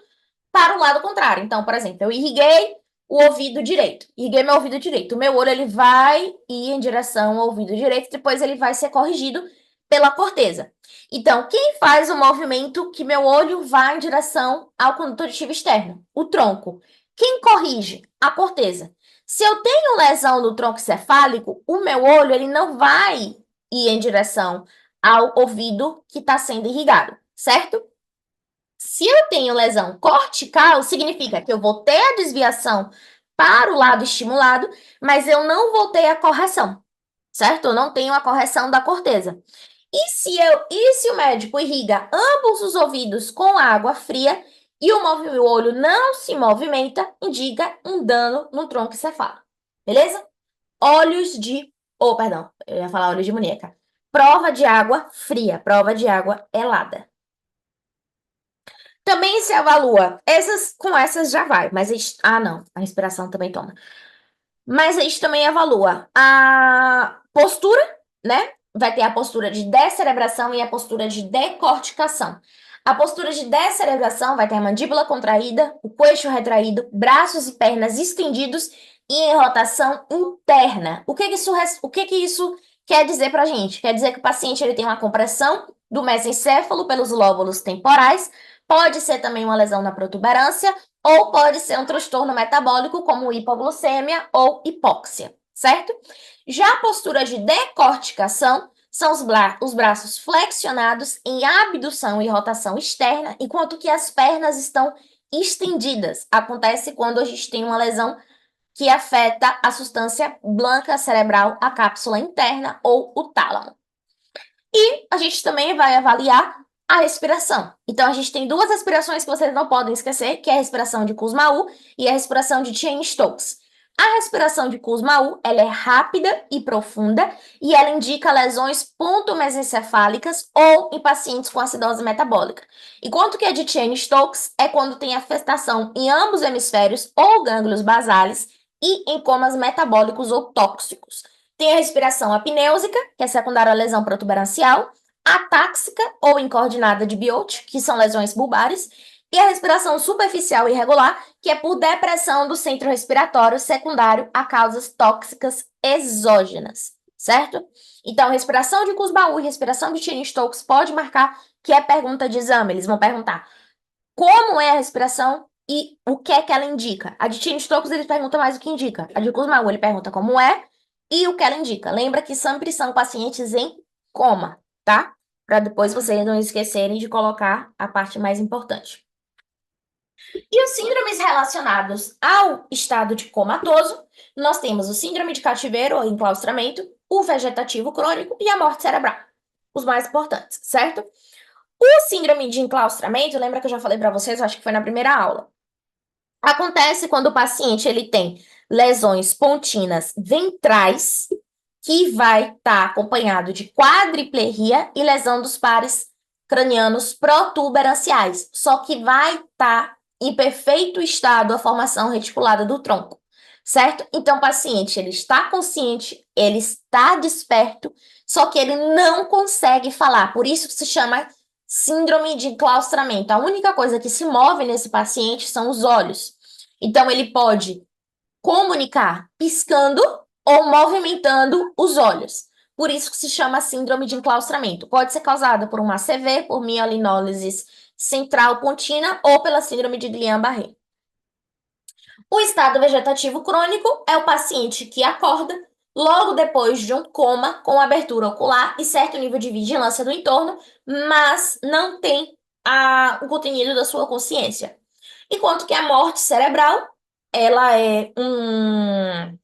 para o lado contrário. Então, por exemplo, eu irriguei o ouvido direito, irriguei meu ouvido direito. O meu olho ele vai ir em direção ao ouvido direito, depois ele vai ser corrigido pela corteza. Então, quem faz o movimento que meu olho vai em direção ao conduto auditivo externo? O tronco. Quem corrige? A corteza. Se eu tenho lesão no tronco cefálico, o meu olho ele não vai ir em direção ao ouvido que está sendo irrigado, certo? Se eu tenho lesão cortical, significa que eu vou ter a desviação para o lado estimulado, mas eu não vou ter a correção, certo? Eu não tenho a correção da corteza. E se o médico irriga ambos os ouvidos com água fria e o olho não se movimenta, indica um dano no tronco encefálico. Beleza? Olhos de. Oh, perdão, eu ia falar olhos de boneca. Prova de água fria, prova de água helada. Também se avalua. Com essas já vai, mas não, a respiração também toma. Mas a gente também avalua a postura, né? Vai ter a postura de descerebração e a postura de decorticação. A postura de descerebração vai ter a mandíbula contraída, o queixo retraído, braços e pernas estendidos e em rotação interna. O que que isso quer dizer pra gente? Quer dizer que o paciente ele tem uma compressão do mesencéfalo pelos lóbulos temporais, pode ser também uma lesão na protuberância, ou pode ser um transtorno metabólico, como hipoglucemia ou hipóxia, certo? Já a postura de decorticação são os braços flexionados em abdução e rotação externa, enquanto que as pernas estão estendidas. Acontece quando a gente tem uma lesão que afeta a substância branca cerebral, a cápsula interna ou o tálamo. E a gente também vai avaliar a respiração. Então, a gente tem duas respirações que vocês não podem esquecer, que é a respiração de Kussmaul e a respiração de Cheyne-Stokes. A respiração de Kussmaul, ela é rápida e profunda e ela indica lesões pontomesencefálicas ou em pacientes com acidose metabólica. Enquanto que a de Cheyne-Stokes é quando tem afetação em ambos hemisférios ou gânglios basais e em comas metabólicos ou tóxicos. Tem a respiração apnêusica, que é secundária à lesão protuberancial, atáxica ou incoordenada de Biot, que são lesões bulbares, e a respiração superficial irregular, que é por depressão do centro respiratório secundário a causas tóxicas exógenas, certo? Então, respiração de Kussmaul e respiração de Cheyne-Stokes pode marcar que é pergunta de exame. Eles vão perguntar como é a respiração e o que é que ela indica. A de Cheyne-Stokes, eles perguntam mais o que indica. A de Kussmaul, ele pergunta como é e o que ela indica. Lembra que sempre são pacientes em coma, tá? Para depois vocês não esquecerem de colocar a parte mais importante. E os síndromes relacionados ao estado de comatoso, nós temos o síndrome de cativeiro ou enclaustramento, o vegetativo crônico e a morte cerebral. Os mais importantes, certo? O síndrome de enclaustramento, lembra que eu já falei para vocês, acho que foi na primeira aula. Acontece quando o paciente ele tem lesões pontinas ventrais, que vai estar acompanhado de quadriplegia e lesão dos pares cranianos protuberanciais, só que vai estar em perfeito estado a formação reticulada do tronco, certo? Então, o paciente, ele está consciente, ele está desperto, só que ele não consegue falar, por isso que se chama síndrome de enclaustramento. A única coisa que se move nesse paciente são os olhos. Então, ele pode comunicar piscando ou movimentando os olhos. Por isso que se chama síndrome de enclaustramento. Pode ser causada por uma ACV, por mielinólise central pontina ou pela síndrome de Guillain-Barré. O estado vegetativo crônico é o paciente que acorda logo depois de um coma com abertura ocular e certo nível de vigilância do entorno, mas não tem o contenido da sua consciência. Enquanto que a morte cerebral, ela é um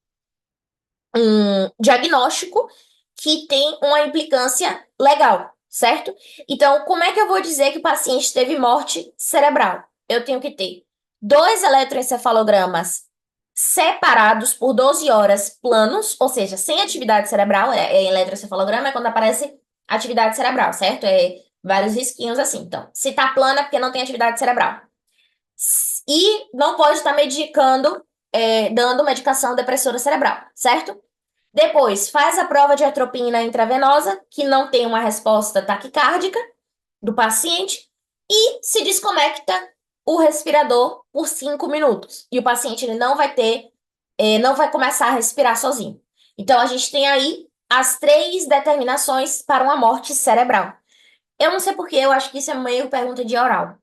diagnóstico que tem uma implicância legal, certo? Então, como é que eu vou dizer que o paciente teve morte cerebral? Eu tenho que ter 2 eletroencefalogramas separados por 12 horas planos, ou seja, sem atividade cerebral, é eletrocefalograma, é quando aparece atividade cerebral, certo? É vários risquinhos assim. Então, se tá plano é porque não tem atividade cerebral. E não pode estar medicando, dando medicação depressora cerebral, certo? Depois, faz a prova de atropina intravenosa, que não tem uma resposta taquicárdica do paciente, e se desconecta o respirador por 5 minutos. E o paciente ele não vai ter, não vai começar a respirar sozinho. Então, a gente tem aí as três determinações para uma morte cerebral. Eu não sei por quê, eu acho que isso é meio pergunta de oral.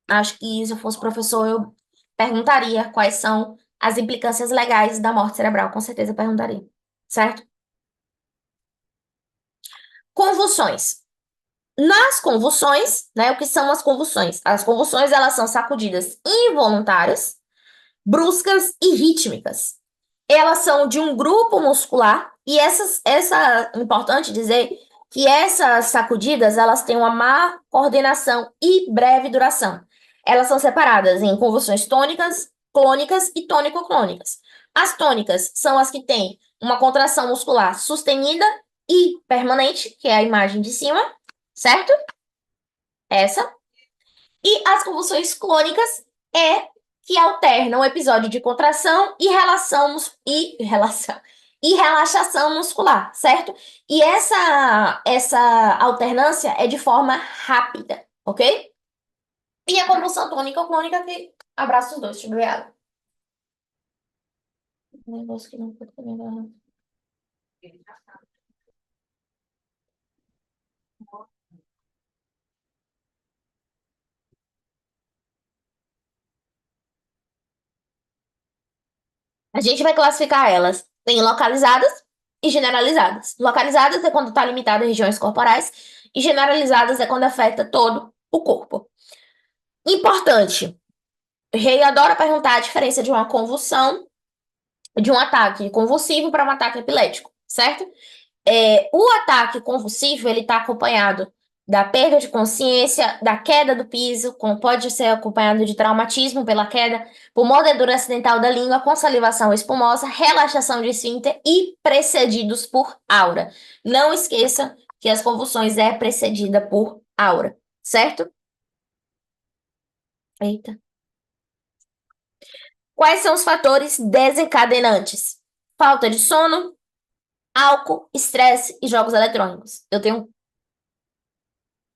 Acho que se eu fosse professor, eu perguntaria quais são as implicâncias legais da morte cerebral. Com certeza perguntaria. Certo? Convulsões. Nas convulsões, né? O que são as convulsões? As convulsões, elas são sacudidas involuntárias, bruscas e rítmicas. Elas são de um grupo muscular e é importante dizer que essas sacudidas, elas têm uma má coordenação e breve duração. Elas são separadas em convulsões tônicas, clônicas e tônico-clônicas. As tônicas são as que têm uma contração muscular sustenida e permanente, que é a imagem de cima, certo? Essa. E as convulsões clônicas é que alternam o episódio de contração e e relaxação muscular, certo? E essa alternância é de forma rápida, ok? E a convulsão tônica ou clônica que abraça os dois, deixa eu beber água. Um negócio que não pode comer. A gente vai classificar elas em localizadas e generalizadas. Localizadas é quando está limitado a regiões corporais, e generalizadas é quando afeta todo o corpo. Importante. O rei adora perguntar a diferença de uma convulsão, de um ataque convulsivo para um ataque epilético, certo? O ataque convulsivo, ele está acompanhado da perda de consciência, da queda do piso, como pode ser acompanhado de traumatismo pela queda, por mordedura acidental da língua, com salivação espumosa, relaxação de esfíncter e precedidos por aura. Não esqueça que as convulsões é precedida por aura, certo? Eita. Quais são os fatores desencadenantes? Falta de sono, álcool, estresse e jogos eletrônicos. Eu tenho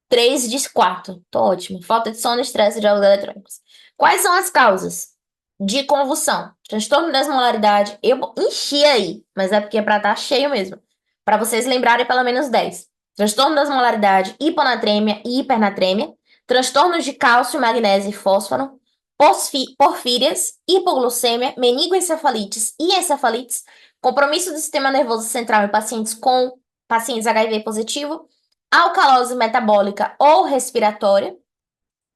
3 de 4. Tô ótimo. Falta de sono, estresse e jogos eletrônicos. Quais são as causas de convulsão? Transtorno de desmolaridade. Eu enchi aí, mas é porque é pra estar cheio mesmo. Para vocês lembrarem pelo menos 10. Transtorno de desmolaridade, hiponatremia e hipernatremia. Transtornos de cálcio, magnésio e fósforo. Porfírias, hipoglucemia, meningoencefalites e encefalites. Compromisso do sistema nervoso central em pacientes HIV positivo, alcalose metabólica ou respiratória,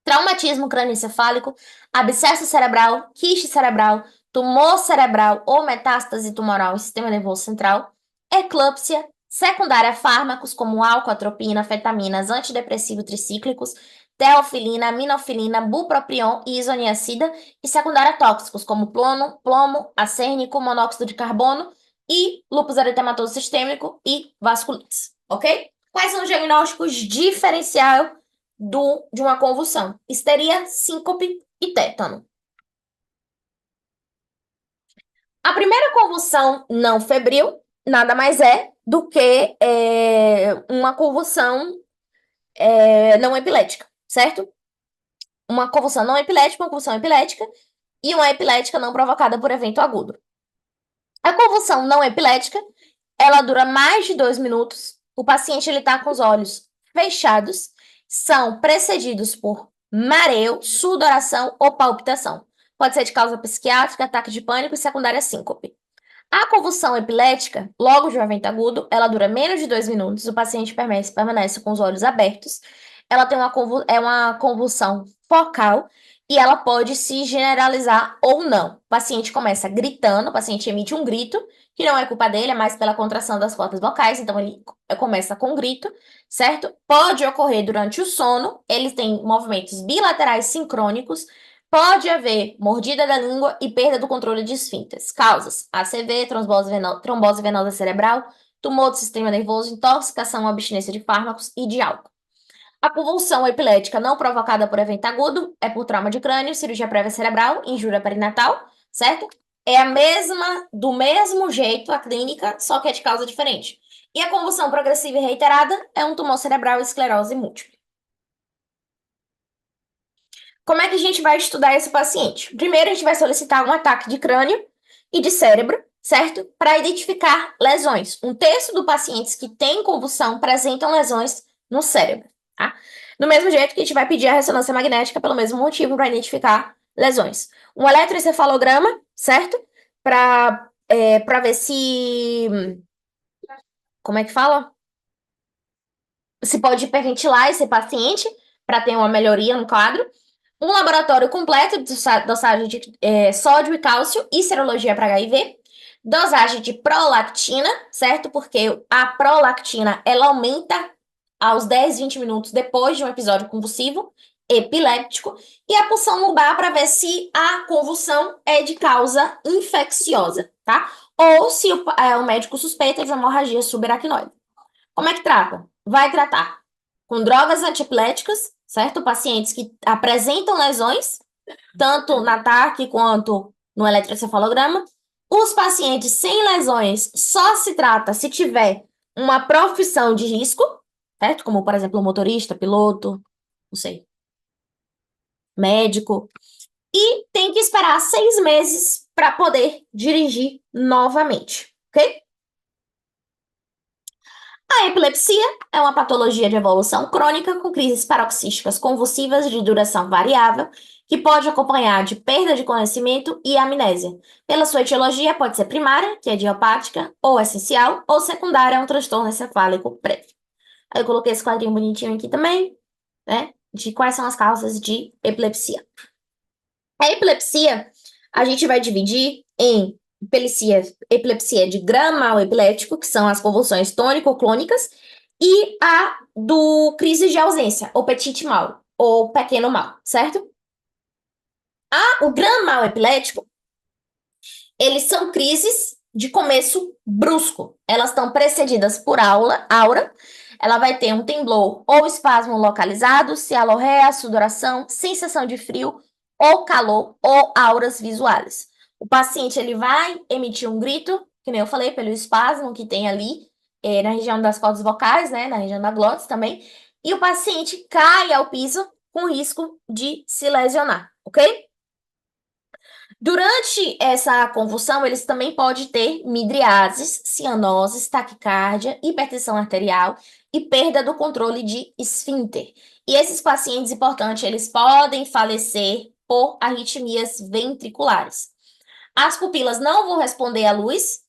traumatismo crânioencefálico, abscesso cerebral, quiste cerebral, tumor cerebral ou metástase tumoral em sistema nervoso central, eclâmpsia, secundária a fármacos como álcool, atropina, anfetaminas, antidepressivos tricíclicos, teofilina, aminofilina, bupropion e isoniazida, e secundária a tóxicos como plomo, arsênico, monóxido de carbono e lúpus eritematoso sistêmico e vasculites, ok? Quais são os diagnósticos diferenciais de uma convulsão? Histeria, síncope e tétano. A primeira convulsão não febril nada mais é do que uma convulsão não epilética, certo? Uma convulsão não epilética, uma convulsão epilética e uma epilética não provocada por evento agudo. A convulsão não epilética, ela dura mais de 2 minutos. O paciente ele está com os olhos fechados, são precedidos por mareo, sudoração ou palpitação. Pode ser de causa psiquiátrica, ataque de pânico e secundária síncope. A convulsão epilética, logo de um evento agudo, ela dura menos de 2 minutos, o paciente permanece com os olhos abertos. Ela tem é uma convulsão focal e ela pode se generalizar ou não. O paciente começa gritando, o paciente emite um grito, que não é culpa dele, é mais pela contração das cordas vocais, então ele começa com grito, certo? Pode ocorrer durante o sono, ele tem movimentos bilaterais sincrônicos, Pode haver mordida da língua e perda do controle de esfíncteres. Causas: ACV, trombose venosa cerebral, tumor do sistema nervoso, intoxicação ou abstinência de fármacos e de álcool. A convulsão epilética não provocada por evento agudo é por trauma de crânio, cirurgia prévia cerebral, injúria perinatal, certo? É a mesma, do mesmo jeito a clínica, só que é de causa diferente. E a convulsão progressiva e reiterada é um tumor cerebral e esclerose múltipla. Como é que a gente vai estudar esse paciente? Primeiro, a gente vai solicitar um ataque de crânio e de cérebro, certo? Para identificar lesões. Um terço dos pacientes que têm convulsão apresentam lesões no cérebro, tá? Do mesmo jeito que a gente vai pedir a ressonância magnética pelo mesmo motivo para identificar lesões. Um eletroencefalograma, certo? Para ver se. Como é que fala? Se pode hiperventilar esse paciente para ter uma melhoria no quadro. Um laboratório completo de dosagem de sódio e cálcio e serologia para HIV. Dosagem de prolactina, certo? Porque a prolactina, ela aumenta aos 10, 20 minutos depois de um episódio convulsivo epiléptico. E a punção lombar para ver se a convulsão é de causa infecciosa, tá? Ou se o médico suspeita de uma hemorragia subaracnoide. Como é que trata? Vai tratar com drogas antiepiléticas, certo? Pacientes que apresentam lesões, tanto na TARC quanto no eletroencefalograma. Os pacientes sem lesões só se trata se tiver uma profissão de risco, certo? Como, por exemplo, motorista, piloto, não sei, médico. E tem que esperar 6 meses para poder dirigir novamente, ok? A epilepsia é uma patologia de evolução crônica com crises paroxísticas convulsivas de duração variável, que pode acompanhar de perda de conhecimento e amnésia. Pela sua etiologia, pode ser primária, que é idiopática, ou essencial, ou secundária, é um transtorno encefálico prévio. Aí eu coloquei esse quadrinho bonitinho aqui também, né, de quais são as causas de epilepsia. A epilepsia, a gente vai dividir em epilepsia de grande mal epilético, que são as convulsões tônico-clônicas, e a do crise de ausência, ou petit mal, ou pequeno mal, certo? O grande mal epilético, eles são crises de começo brusco. Elas estão precedidas por aura. Ela vai ter um temblor ou espasmo localizado, cialorreia, sudoração, sensação de frio ou calor ou auras visuais. O paciente ele vai emitir um grito, que nem eu falei, pelo espasmo que tem ali na região das cordas vocais, né, na região da glotis também, e o paciente cai ao piso com risco de se lesionar, ok? Durante essa convulsão, eles também podem ter midriases, cianoses, taquicardia, hipertensão arterial e perda do controle de esfíncter. E esses pacientes, importante, eles podem falecer por arritmias ventriculares. As pupilas não vão responder à luz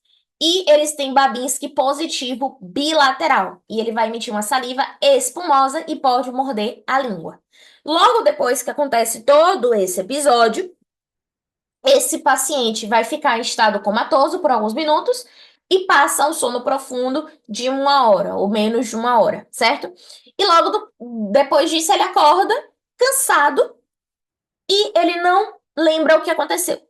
e eles têm Babinski positivo bilateral. E ele vai emitir uma saliva espumosa e pode morder a língua. Logo depois que acontece todo esse episódio, esse paciente vai ficar em estado comatoso por alguns minutos e passa ao sono profundo de 1 hora ou menos de 1 hora, certo? E logo depois disso ele acorda cansado e ele não lembra o que aconteceu,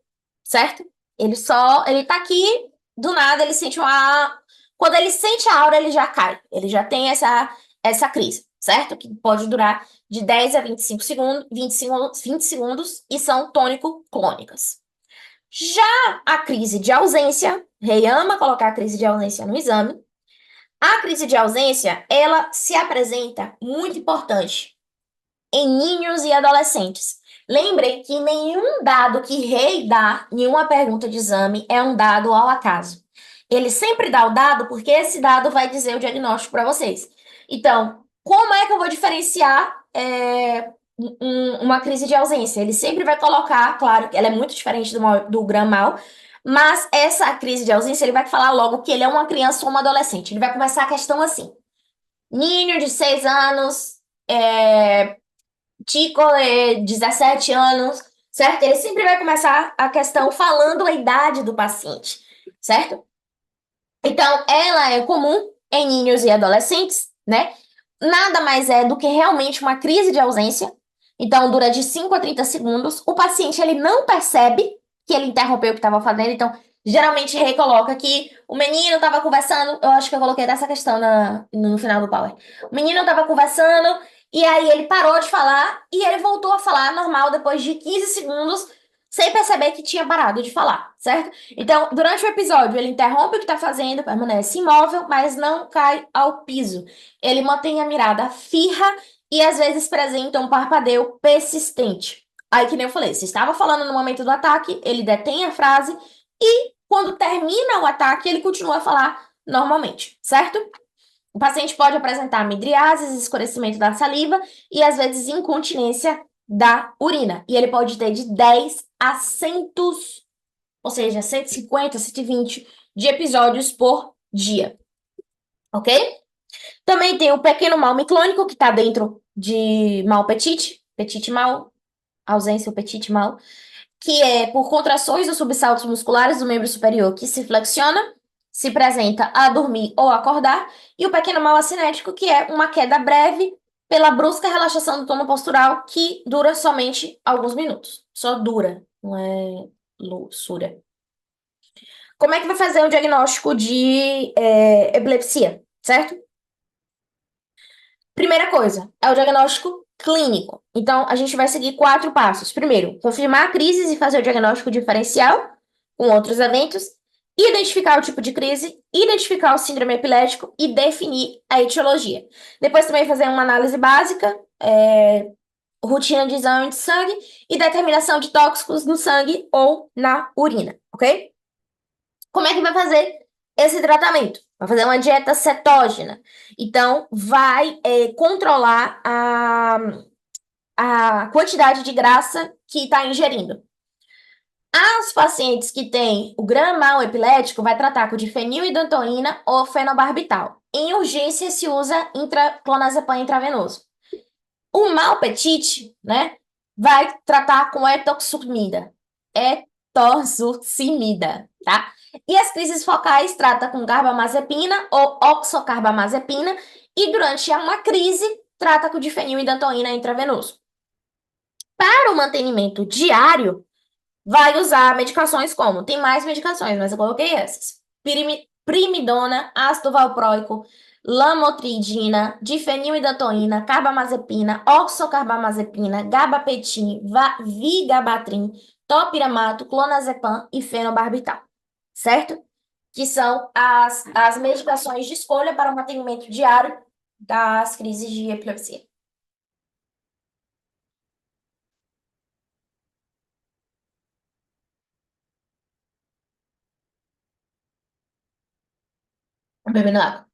certo? Ele tá aqui, do nada ele sente uma. Quando ele sente a aura, ele já cai, ele já tem essa crise, certo? Que pode durar de 10 a 25 segundos, 20 segundos e são tônico-clônicas. Já a crise de ausência, Rei ama colocar a crise de ausência no exame. A crise de ausência, ela se apresenta muito importante em ninhos e adolescentes. Lembrem que nenhum dado que Rei dá em uma pergunta de exame é um dado ao acaso. Ele sempre dá o dado porque esse dado vai dizer o diagnóstico para vocês. Então, como é que eu vou diferenciar uma crise de ausência? Ele sempre vai colocar, claro, que ela é muito diferente do Gram-Mal, mas essa crise de ausência, ele vai falar logo que ele é uma criança ou uma adolescente. Ele vai começar a questão assim: Ninho de 6 anos, Tico é 17 anos, certo? Ele sempre vai começar a questão falando a idade do paciente, certo? Então, ela é comum em ninhos e adolescentes, né? Nada mais é do que realmente uma crise de ausência. Então, dura de 5 a 30 segundos. O paciente, ele não percebe que ele interrompeu o que estava fazendo. Então, geralmente recoloca que o menino estava conversando. Eu acho que eu coloquei dessa questão no final do Power. O menino estava conversando e aí ele parou de falar e ele voltou a falar normal depois de 15 segundos, sem perceber que tinha parado de falar, certo? Então, durante o episódio, ele interrompe o que está fazendo, permanece imóvel, mas não cai ao piso. Ele mantém a mirada firra e às vezes apresenta um parpadeio persistente. Aí, que nem eu falei, se estava falando no momento do ataque, ele detém a frase e, quando termina o ataque, ele continua a falar normalmente, certo? O paciente pode apresentar midriases, escurecimento da saliva e, às vezes, incontinência da urina. E ele pode ter de 10 a 100, ou seja, 150, 120 de episódios por dia, ok? Também tem o pequeno mal miclônico, que está dentro de mal petite, petite mal, ausência ou petite mal, que é por contrações dos subsaltos musculares do membro superior que se flexiona, se apresenta a dormir ou acordar, e o pequeno mal acinético, que é uma queda breve pela brusca relaxação do tono postural, que dura somente alguns minutos. Só dura, não é luxúria. Como é que vai fazer o diagnóstico de epilepsia, certo? Primeira coisa, é o diagnóstico clínico. Então, a gente vai seguir 4 passos. Primeiro, confirmar crises e fazer o diagnóstico diferencial com outros eventos, identificar o tipo de crise, identificar o síndrome epilético e definir a etiologia. Depois também fazer uma análise básica, rotina de exame de sangue e determinação de tóxicos no sangue ou na urina, ok? Como é que vai fazer esse tratamento? Vai fazer uma dieta cetógena. Então, vai controlar a quantidade de graça que está ingerindo. As pacientes que têm o grama-mal epilético vai tratar com difenilidantoína ou fenobarbital. Em urgência se usa clonazepam intravenoso. O mal petite, né, vai tratar com etoxurcimida, tá? E as crises focais trata com carbamazepina ou oxocarbamazepina e durante uma crise trata com difenilidantoína intravenoso. Para o mantenimento diário, vai usar medicações como? Tem mais medicações, mas eu coloquei essas. Primidona, ácido valproico, lamotrigina, difenilidantoína, carbamazepina, oxocarbamazepina, gabapentin, vigabatrin, topiramato, clonazepam e fenobarbital, certo? Que são as medicações de escolha para o mantenimento diário das crises de epilepsia. Bebendo água.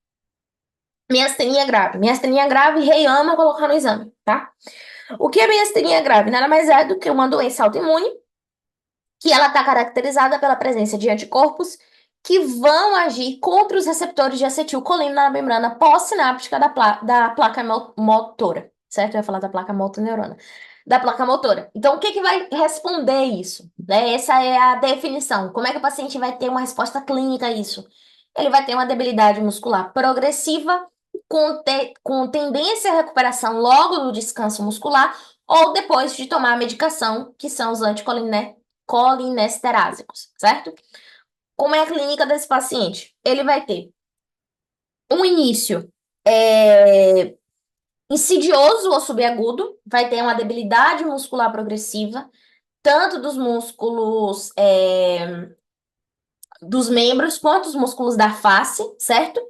Miastenia grave. Miastenia grave, rei ama colocar no exame, tá? O que é miastenia grave? Nada mais é do que uma doença autoimune que ela está caracterizada pela presença de anticorpos que vão agir contra os receptores de acetilcolina na membrana pós-sináptica da placa motora, certo? Eu ia falar da placa motoneurona. Da placa motora. Então, o que que vai responder isso? Né? Essa é a definição. Como é que o paciente vai ter uma resposta clínica a isso? Ele vai ter uma debilidade muscular progressiva com tendência à recuperação logo no descanso muscular ou depois de tomar a medicação, que são os colinesterásicos, certo? Como é a clínica desse paciente? Ele vai ter um início insidioso ou subagudo, vai ter uma debilidade muscular progressiva, tanto dos músculos dos membros quanto os músculos da face, certo?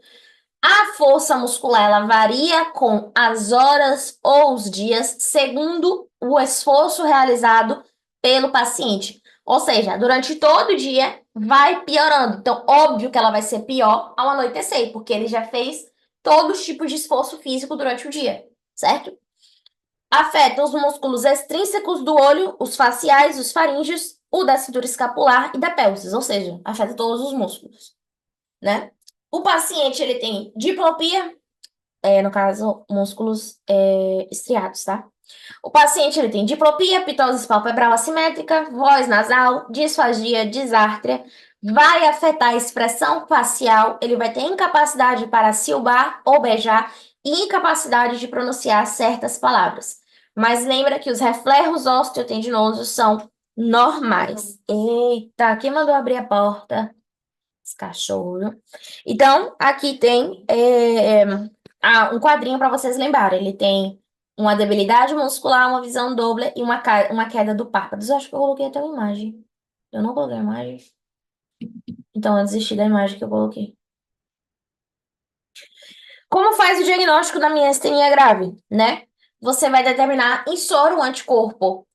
A força muscular ela varia com as horas ou os dias, segundo o esforço realizado pelo paciente. Ou seja, durante todo o dia vai piorando. Então, óbvio que ela vai ser pior ao anoitecer, porque ele já fez todos os tipos de esforço físico durante o dia, certo? Afeta os músculos extrínsecos do olho, os faciais, os faríngeos, o da cintura escapular e da pelvis, ou seja, afeta todos os músculos, né? O paciente, ele tem diplopia, no caso, músculos estriados, tá? O paciente, ele tem diplopia, pitose palpebral assimétrica, voz nasal, disfagia, disártria, vai afetar a expressão facial, ele vai ter incapacidade para silbar ou beijar e incapacidade de pronunciar certas palavras. Mas lembra que os reflexos osteotendinosos são normais. Eita, quem mandou abrir a porta? Esse cachorro. Então, aqui tem um quadrinho para vocês lembrarem. Ele tem uma debilidade muscular, uma visão doble e uma queda do párpado. Eu acho que eu coloquei até uma imagem. Eu não coloquei a imagem. Então, eu desisti da imagem que eu coloquei. Como faz o diagnóstico da miastenia grave, né? Você vai determinar em soro o anticorpo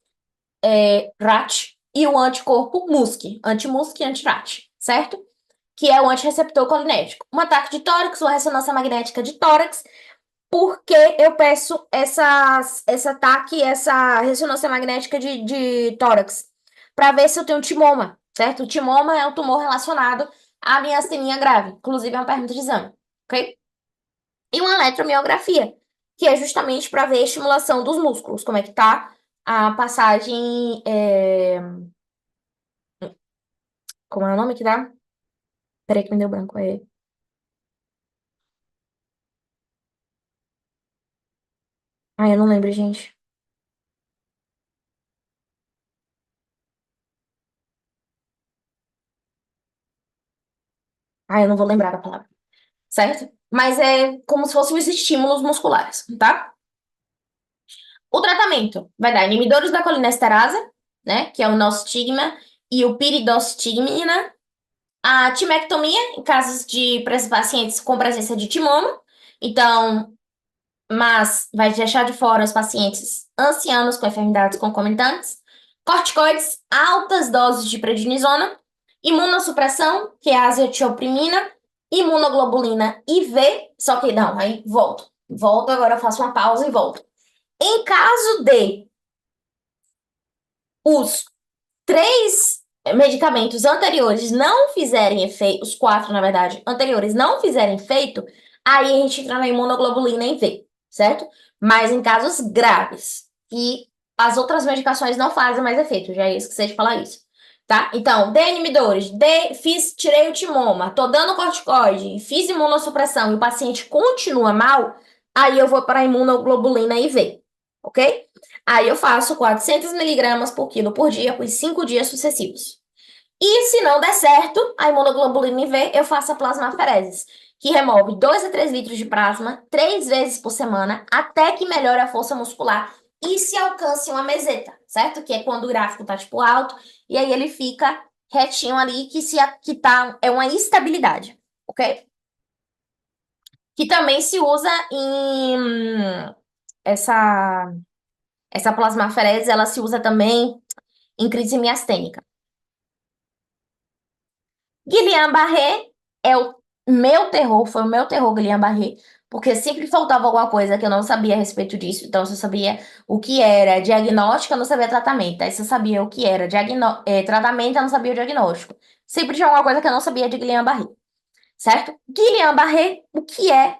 RAT e o anticorpo MuSK, anti-MuSK e anti-RAT, certo? Que é o antirreceptor colinérgico. Um ataque de tórax, uma ressonância magnética de tórax. Por que eu peço esse ataque, essa ressonância magnética de tórax? Para ver se eu tenho timoma, certo? O timoma é um tumor relacionado à miastenia grave. Inclusive, é uma pergunta de exame, ok? E uma eletromiografia, que é justamente para ver a estimulação dos músculos, como é que tá a passagem. Como é o nome que dá? Peraí que me deu branco. Eu não lembro, gente. Eu não vou lembrar da palavra, certo? Mas é como se fossem os estímulos musculares, tá? O tratamento vai dar inibidores da colinesterase, né? Que é o Nostigma e o piridostigmina. A timectomia, em casos de pacientes com presença de timoma. Então, mas vai deixar de fora os pacientes ancianos com enfermidades concomitantes, corticoides, altas doses de prednisona, imunossupressão, que é a azetilprimina, imunoglobulina IV, só que não, aí volto. Volto, agora eu faço uma pausa e volto. Em caso de os três medicamentos anteriores não fizerem efeito, os quatro, na verdade, anteriores não fizerem efeito, aí a gente entra na imunoglobulina em V, certo? Mas em casos graves. E as outras medicações não fazem mais efeito, já esqueci de falar isso. Tá? Então, dei inibidores, tirei o timoma, tô dando corticoide, fiz imunossupressão e o paciente continua mal, aí eu vou para a imunoglobulina IV, ok? Aí eu faço 400 miligramas por quilo por dia por 5 dias sucessivos. E se não der certo, a imunoglobulina IV, eu faço a plasmaferese, que remove 2 a 3 litros de plasma 3 vezes por semana, até que melhore a força muscular e se alcance uma meseta, certo? Que é quando o gráfico tá tipo alto, e aí ele fica retinho ali, é uma estabilidade, ok? Que também se usa em essa essa plasmaferese, ela se usa também em crise miastênica. Guillain-Barré é o meu terror, foi o meu terror, Guillain-Barré, porque sempre faltava alguma coisa que eu não sabia a respeito disso. Então, se eu sabia o que era diagnóstico, eu não sabia tratamento. Aí, se eu sabia o que era tratamento, eu não sabia o diagnóstico. Sempre tinha alguma coisa que eu não sabia de Guillain-Barré, certo? Guillain-Barré, o que é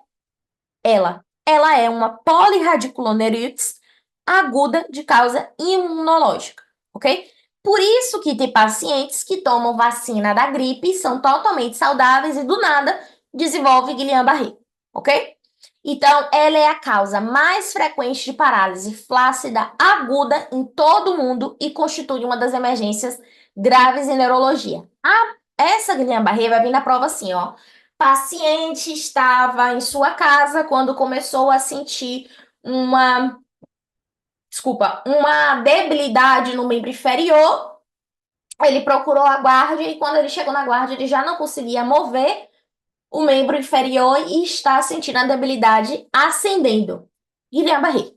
ela? Ela é uma polirradiculoneuritis aguda de causa imunológica, ok? Por isso que tem pacientes que tomam vacina da gripe, são totalmente saudáveis e do nada desenvolve Guillain-Barré, ok? Então, ela é a causa mais frequente de parálise flácida aguda em todo o mundo e constitui uma das emergências graves em neurologia. Essa Guillain-Barré vai vir na prova assim, ó. Paciente estava em sua casa quando começou a sentir uma uma debilidade no membro inferior. Ele procurou a guarda e quando ele chegou na guarda, ele já não conseguia mover o membro inferior e está sentindo a debilidade ascendendo. Guillain-Barré,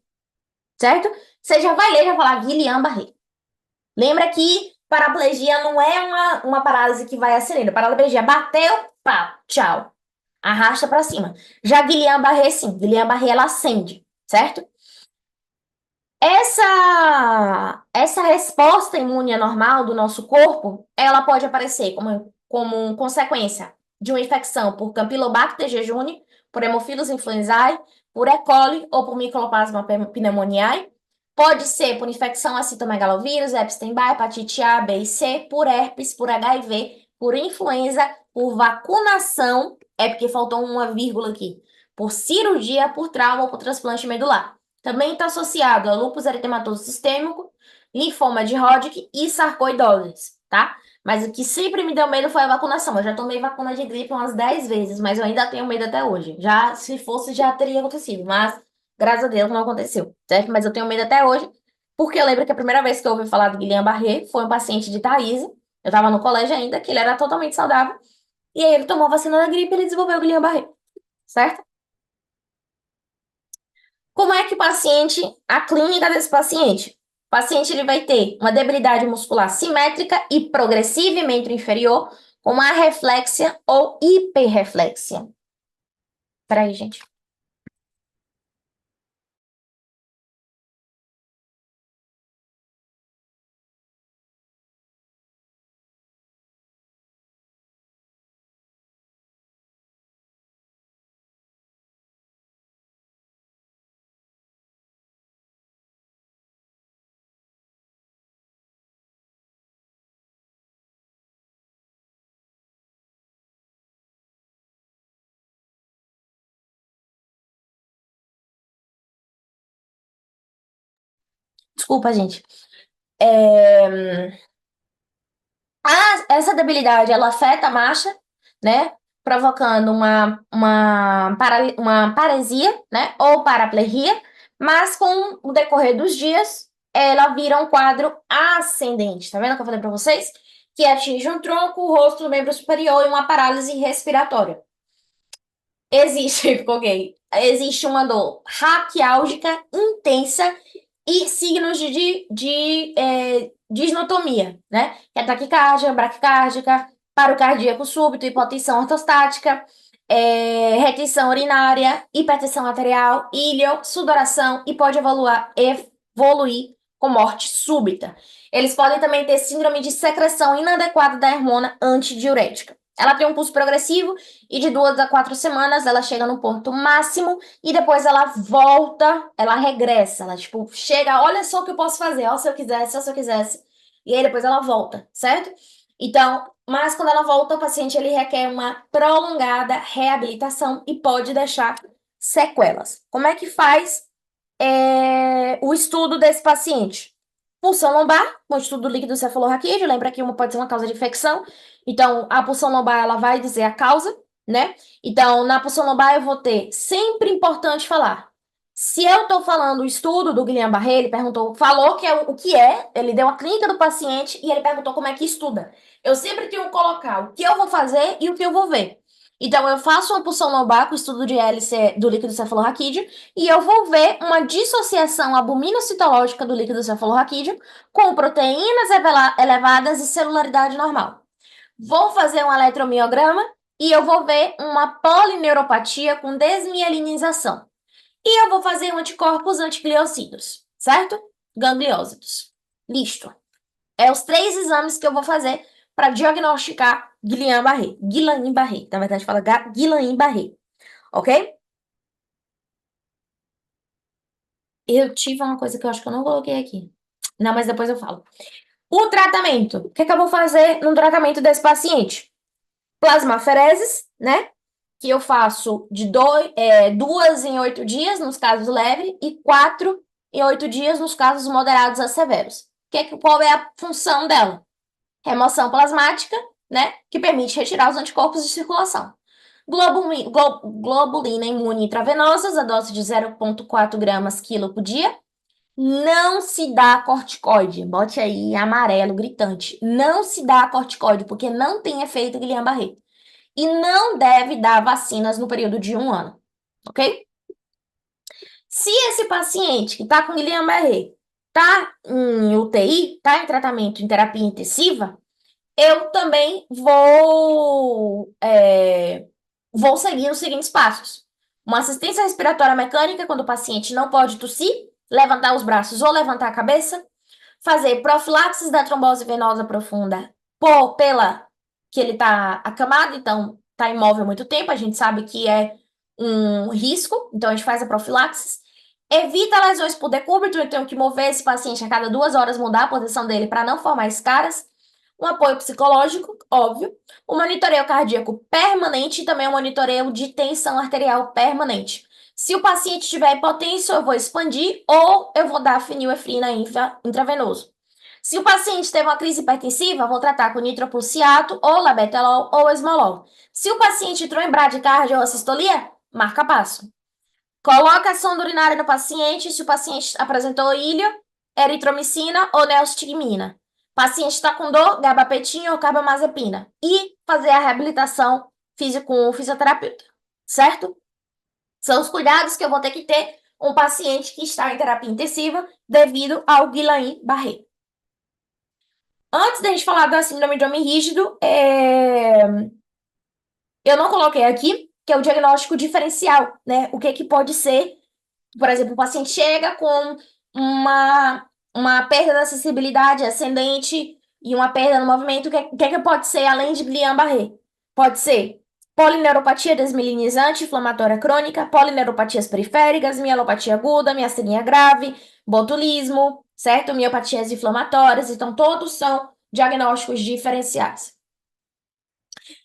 certo? Você já vai ler, já falar Guillain-Barré. Lembra que paraplegia não é uma parálise que vai ascendendo. Paraplegia bateu, pá, tchau. Arrasta para cima. Já Guillain-Barré, sim. Guillain-Barré, ela ascende, certo? Essa resposta imune anormal do nosso corpo, ela pode aparecer como consequência de uma infecção por Campylobacter jejuni, por Haemophilus influenzae, por E. coli ou por Mycoplasma pneumoniae. Pode ser por infecção a citomegalovírus, Epstein-Barr, hepatite A, B e C, por herpes, por HIV, por influenza, por vacunação, é porque faltou uma vírgula aqui, por cirurgia, por trauma ou por transplante medular. também está associado a lúpus eritematoso sistêmico, linfoma de Hodgkin e sarcoidoses, tá? Mas o que sempre me deu medo foi a vacunação. Eu já tomei vacuna de gripe umas 10 vezes, mas eu ainda tenho medo até hoje. Já, se fosse, já teria acontecido, mas graças a Deus não aconteceu, certo? Mas eu tenho medo até hoje, porque eu lembro que a primeira vez que eu ouvi falar do Guillain-Barré foi um paciente de Thaís. Eu tava no colégio ainda, que ele era totalmente saudável. E aí ele tomou a vacina da gripe e ele desenvolveu o Guillain-Barré, certo? Como é que o paciente, a clínica desse paciente? O paciente ele vai ter uma debilidade muscular simétrica e progressiva em membro inferior, com arreflexia ou hiperreflexia. Peraí, gente. Desculpa, gente. É, essa debilidade, ela afeta a marcha, né? Provocando uma paresia, né? Ou paraplegia, mas com o decorrer dos dias, ela vira um quadro ascendente. Tá vendo o que eu falei pra vocês? Que atinge um tronco, o rosto, o membro superior e uma parálise respiratória. Existe, ficou gay. Existe uma dor raquiálgica intensa e signos de disnotomia, né? Que é taquicardia, braquicárdica, paro cardíaco súbito, hipotensão ortostática, retenção urinária, hipertensão arterial, ilho, sudoração e pode evoluir com morte súbita. Eles podem também ter síndrome de secreção inadequada da hormona antidiurética. Ela tem um pulso progressivo e de 2 a 4 semanas ela chega no ponto máximo e depois ela volta, ela regressa, ela tipo chega, olha só o que eu posso fazer, ó, se eu quisesse, ó, se eu quisesse. E aí depois ela volta, certo? Então, mas quando ela volta, o paciente ele requer uma prolongada reabilitação e pode deixar sequelas. Como é que faz o estudo desse paciente? Pulsão lombar, com o estudo do líquido cefalorraquídeo, lembra que uma pode ser uma causa de infecção. Então, a pulsão lombar, ela vai dizer a causa, né? Então, na pulsão lombar, eu vou ter, sempre importante falar. Se eu estou falando o estudo do Guillain-Barré, ele perguntou, falou que é o que é, ele deu a clínica do paciente e ele perguntou como é que estuda. Eu sempre tenho que colocar o que eu vou fazer e o que eu vou ver. Então, eu faço uma pulsão lombar com o estudo de hélice do líquido cefalorraquídeo e eu vou ver uma dissociação albuminocitológica do líquido cefalorraquídeo com proteínas elevadas e celularidade normal. Vou fazer um eletromiograma e eu vou ver uma polineuropatia com desmielinização. E eu vou fazer anticorpos antigliocídios, certo? Gangliósitos. Listo. É os 3 exames que eu vou fazer para diagnosticar Guillain-Barré. Guillain-Barré. Na verdade, fala Guillain-Barré. Ok? Eu tive uma coisa que eu acho que eu não coloquei aqui. Não, mas depois eu falo. O tratamento. O que é que eu vou fazer no tratamento desse paciente? Plasmafereses, né? Que eu faço de 2 em 8 dias nos casos leves e 4 em 8 dias nos casos moderados a severos. Qual é a função dela? Remoção plasmática, né? Que permite retirar os anticorpos de circulação. Globulina imune intravenosas, a dose de 0,4 gramas quilo por dia. Não se dá corticoide. Bote aí amarelo, gritante. Não se dá corticoide, porque não tem efeito Guillain-Barré. E não deve dar vacinas no período de 1 ano. Ok? Se esse paciente que está com Guillain-Barré está em UTI, está em tratamento em terapia intensiva, eu também vou seguir os seguintes passos. Uma assistência respiratória mecânica, quando o paciente não pode tossir, levantar os braços ou levantar a cabeça. Fazer profilaxis da trombose venosa profunda pela que ele está acamado, então está imóvel há muito tempo, a gente sabe que é um risco, então a gente faz a profilaxis. Evita lesões por decúbito, eu tenho que mover esse paciente a cada 2 horas, mudar a posição dele para não formar escaras. Um apoio psicológico, óbvio. Um monitoreio cardíaco permanente e também um monitoreio de tensão arterial permanente. Se o paciente tiver hipotensão, eu vou expandir ou eu vou dar fenilefrina intravenoso. Se o paciente teve uma crise hipertensiva, eu vou tratar com nitroprussiato, ou labetalol, ou esmolol. Se o paciente entrou em bradicardia ou assistolia, marca passo. Coloca a sonda urinária no paciente, se o paciente apresentou ilha, eritromicina ou neostigmina. Paciente está com dor, gabapentina ou carbamazepina. E fazer a reabilitação com o fisioterapeuta, certo? São os cuidados que eu vou ter que ter um paciente que está em terapia intensiva devido ao Guillain-Barré. Antes da gente falar da síndrome de homem rígido, eu não coloquei aqui, que é o diagnóstico diferencial, né? O que que pode ser, por exemplo, o paciente chega com uma perda da sensibilidade ascendente e uma perda no movimento, o que é que pode ser além de Guillain-Barré? Pode ser polineuropatia desmielinizante, inflamatória crônica, polineuropatias periféricas, mielopatia aguda, miastenia grave, botulismo, certo? Miopatias inflamatórias, então todos são diagnósticos diferenciais.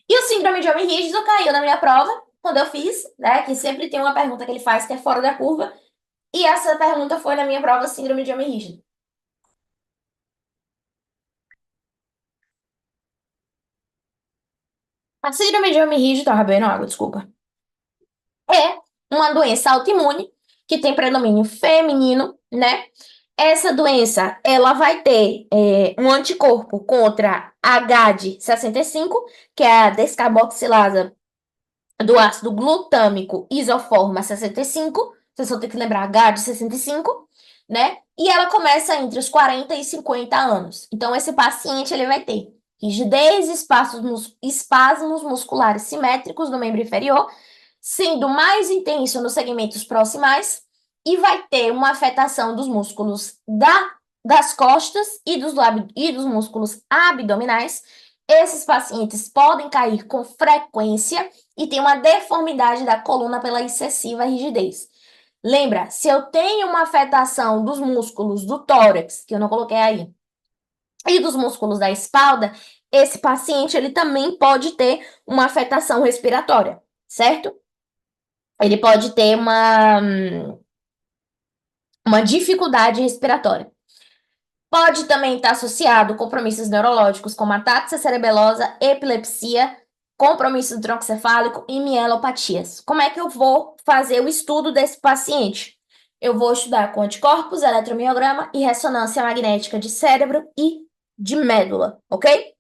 E o síndrome de homem rígido caiu na minha prova, quando eu fiz, né? Que sempre tem uma pergunta que ele faz que é fora da curva. E essa pergunta foi na minha prova síndrome de homem rígido. A síndrome de homem rígido, tava bebendo água, desculpa. É uma doença autoimune que tem predomínio feminino, né? Essa doença, ela vai ter um anticorpo contra H de 65, que é a descarboxilase do ácido glutâmico isoforma 65. Vocês vão ter que lembrar H de 65, né? E ela começa entre os 40 e 50 anos. Então, esse paciente, ele vai ter rigidez, espasmos musculares simétricos no membro inferior, sendo mais intenso nos segmentos proximais, e vai ter uma afetação dos músculos das costas e dos músculos abdominais. Esses pacientes podem cair com frequência e tem uma deformidade da coluna pela excessiva rigidez. Lembra, se eu tenho uma afetação dos músculos do tórax, que eu não coloquei aí, e dos músculos da espalda, esse paciente ele também pode ter uma afetação respiratória, certo? Ele pode ter uma dificuldade respiratória. Pode também estar associado a compromissos neurológicos como ataxia cerebelosa, epilepsia, compromisso do tronco cefálico e mielopatias. Como é que eu vou fazer o estudo desse paciente? Eu vou estudar com anticorpos, eletromiograma e ressonância magnética de cérebro e de médula, ok?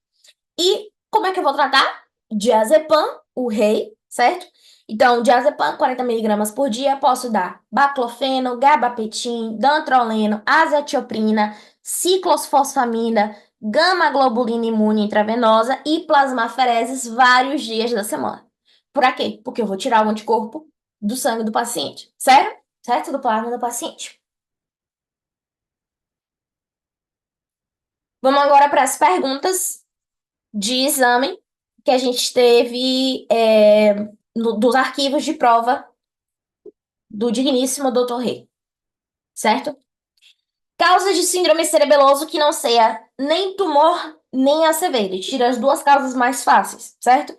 E como é que eu vou tratar? Diazepam, o rei, certo? Então, diazepam, 40 miligramas por dia, posso dar baclofeno, gabapentin, dantroleno, azatioprina, ciclofosfamida, gama-globulina imune intravenosa e plasmafereses vários dias da semana. Por quê? Porque eu vou tirar o anticorpo do sangue do paciente, certo? Certo? Do plasma do paciente. Vamos agora para as perguntas de exame que a gente teve dos arquivos de prova do digníssimo Dr. Rei, certo? Causa de síndrome cerebeloso que não seja nem tumor nem ACV. Ele tira as duas causas mais fáceis, certo?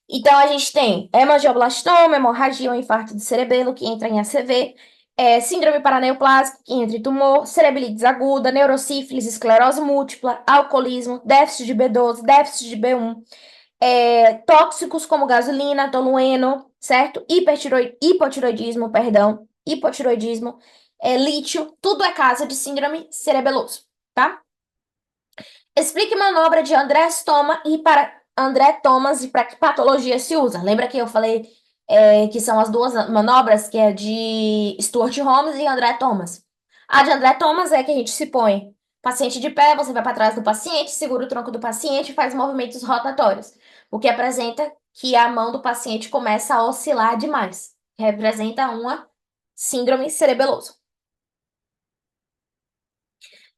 Então, a gente tem hemangioblastoma, hemorragia ou infarto de cerebelo, que entra em ACV, síndrome paraneoplásica, que entra em tumor, cerebrite aguda, neurosífilis, esclerose múltipla, alcoolismo, déficit de B12, déficit de B1, tóxicos como gasolina, tolueno, certo? Hipotiroidismo, perdão, hipotiroidismo, lítio, tudo é causa de síndrome cerebeloso, tá? Explique manobra de André Thomas e para que patologia se usa. Lembra que eu falei que são as duas manobras, que é de Stuart Holmes e André Thomas. A de André Thomas é que a gente se põe paciente de pé, você vai para trás do paciente, segura o tronco do paciente e faz movimentos rotatórios, o que apresenta que a mão do paciente começa a oscilar demais. Representa uma síndrome cerebelosa.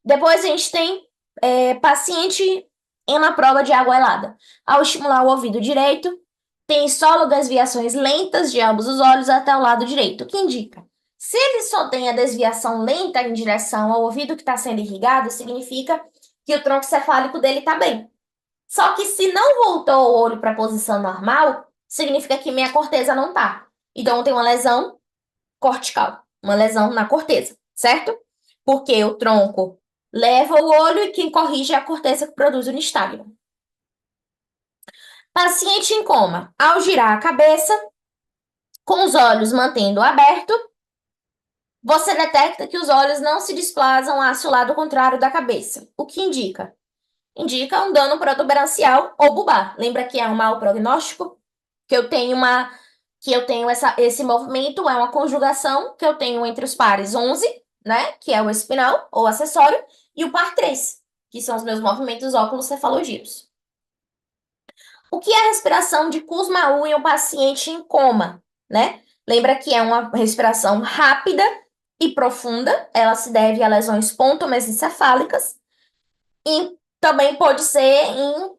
Depois a gente tem paciente em uma prova de água helada. Ao estimular o ouvido direito, tem solo desviações lentas de ambos os olhos até o lado direito, o que indica. Se ele só tem a desviação lenta em direção ao ouvido que está sendo irrigado, significa que o tronco cefálico dele está bem. Só que se não voltou o olho para a posição normal, significa que minha corteza não está. Então tem uma lesão cortical, uma lesão na corteza, certo? Porque o tronco leva o olho e quem corrige é a corteza que produz o nistagmo. Paciente em coma, ao girar a cabeça, com os olhos mantendo aberto, você detecta que os olhos não se desplazam hacia o lado contrário da cabeça. O que indica? Indica um dano protuberancial ou bulbar. Lembra que é um mau prognóstico? Que eu tenho esse movimento, é uma conjugação que eu tenho entre os pares 11, né, que é o espinal ou acessório, e o par 3, que são os meus movimentos óculos-cefalogíros. O que é a respiração de Kussmaul em um paciente em coma, né? Lembra que é uma respiração rápida e profunda, ela se deve a lesões pontomesencefálicas e também pode ser em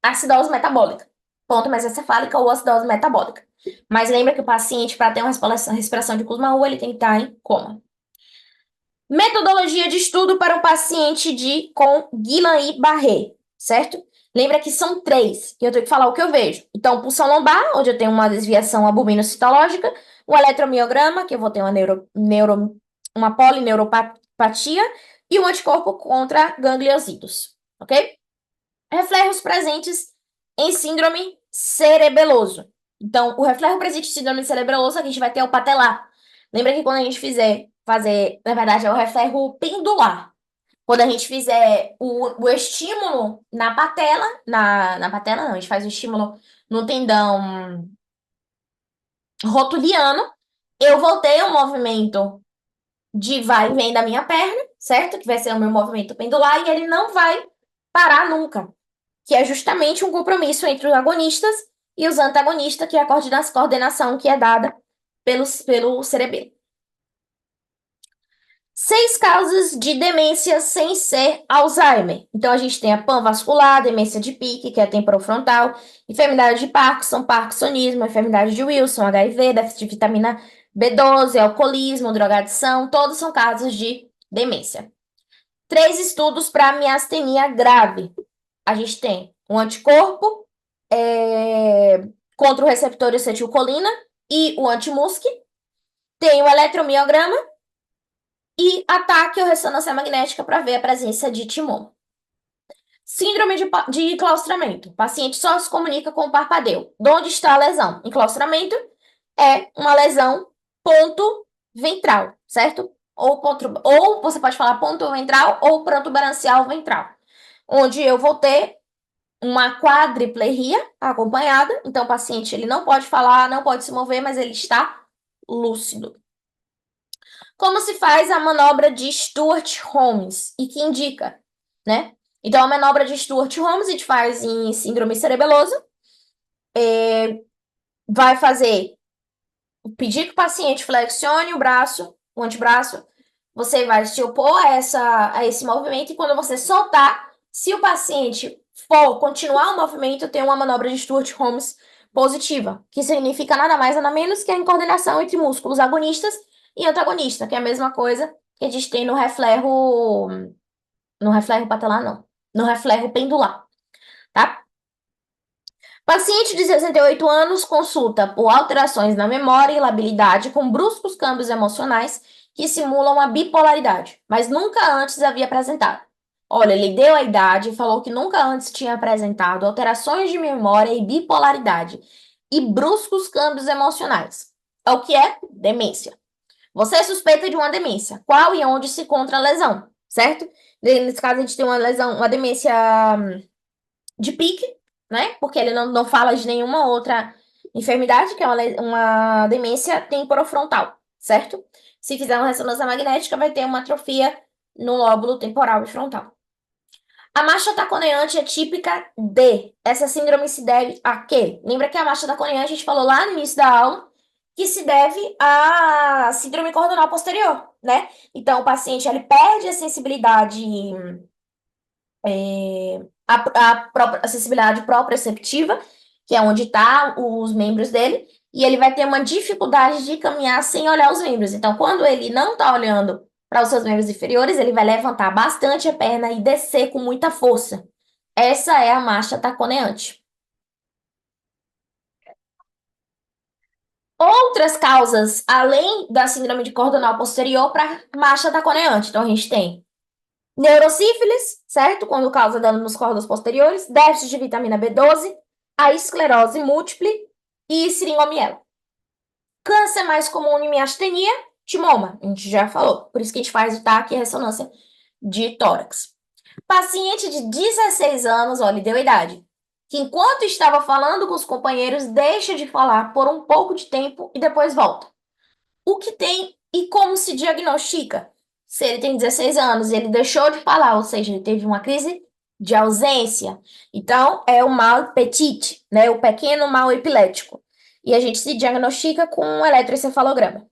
acidose metabólica, pontomesencefálica ou acidose metabólica. Mas lembra que o paciente, para ter uma respiração de Kussmaul, ele tem que estar em coma. Metodologia de estudo para o paciente com Guillain-Barré, certo? Lembra que são três, e eu tenho que falar o que eu vejo. Então, pulsão lombar, onde eu tenho uma desviação albuminocitológica, o eletromiograma, que eu vou ter uma polineuropatia, e o anticorpo contra gangliositos, ok? Reflexos presentes em síndrome cerebeloso. Então, o reflexo presente em síndrome cerebeloso, a gente vai ter o patelar. Lembra que quando a gente na verdade, é o reflexo pendular. Quando a gente fizer o estímulo na patela, na patela não, a gente faz o estímulo no tendão rotuliano, eu vou ter um movimento de vai e vem da minha perna, certo? Que vai ser o meu movimento pendular, e ele não vai parar nunca. Que é justamente um compromisso entre os agonistas e os antagonistas, que é a coordenação que é dada pelo cerebelo. 6 causas de demência sem ser Alzheimer. Então, a gente tem a panvascular, demência de Pique, que é a temporofrontal, enfermidade de Parkinson, parkinsonismo, enfermidade de Wilson, HIV, déficit de vitamina B12, alcoolismo, drogadição, todos são casos de demência. 3 estudos para miastenia grave. A gente tem um anticorpo contra o receptor de acetilcolina e o anti-MuSC. Tem o eletromiograma e ataque ou ressonância magnética para ver a presença de timon. Síndrome de enclaustramento. O paciente só se comunica com o parpadeio. De onde está a lesão? Enclaustramento é uma lesão ponto ventral, certo? Ou você pode falar ponto ventral ou protuberancial ventral, onde eu vou ter uma quadriplegia acompanhada. Então, o paciente ele não pode falar, não pode se mover, mas ele está lúcido. Como se faz a manobra de Stuart Holmes e que indica, né? Então, a manobra de Stuart Holmes a gente faz em síndrome cerebelosa. Vai pedir que o paciente flexione o braço, o antebraço. Você vai se opor a esse movimento e quando você soltar, se o paciente for continuar o movimento, tem uma manobra de Stuart Holmes positiva, que significa nada mais nada menos que a coordenação entre músculos agonistas e antagonista, que é a mesma coisa que a gente tem no reflexo patelar, não, no reflexo pendular, tá? Paciente de 68 anos consulta por alterações na memória e labilidade com bruscos câmbios emocionais que simulam a bipolaridade, mas nunca antes havia apresentado. Olha, ele deu a idade e falou que nunca antes tinha apresentado alterações de memória e bipolaridade e bruscos câmbios emocionais. É o que é? Demência. Você é suspeita de uma demência. Qual e onde se encontra a lesão, certo? Nesse caso, a gente tem uma lesão, uma demência de Pique, né? Porque ele não fala de nenhuma outra enfermidade, que é uma demência temporofrontal, certo? Se fizer uma ressonância magnética, vai ter uma atrofia no lóbulo temporal e frontal. A marcha taconeante é típica de. Essa síndrome se deve a quê? Lembra que a marcha taconeante a gente falou lá no início da aula que se deve à síndrome cordonal posterior, né? Então, o paciente ele perde a sensibilidade a sensibilidade proprioceptiva, que é onde tá os membros dele, e ele vai ter uma dificuldade de caminhar sem olhar os membros. Então, quando ele não tá olhando para os seus membros inferiores, ele vai levantar bastante a perna e descer com muita força. Essa é a marcha taconeante. outras causas, além da síndrome de cordonal posterior, para marcha taconeante. Então, a gente tem neurosífilis, certo? Quando causa dano nos cordas posteriores, déficit de vitamina B12, a esclerose múltipla e seringomiela. Câncer mais comum em miastenia, timoma, a gente já falou. Por isso que a gente faz o TAC e a ressonância de tórax. Paciente de 16 anos, olha, deu idade, que enquanto estava falando com os companheiros, deixa de falar por um pouco de tempo e depois volta. O que tem e como se diagnostica? Se ele tem 16 anos e ele deixou de falar, ou seja, ele teve uma crise de ausência. Então, é o mal petit, né? O pequeno mal epilético. E a gente se diagnostica com um eletroencefalograma.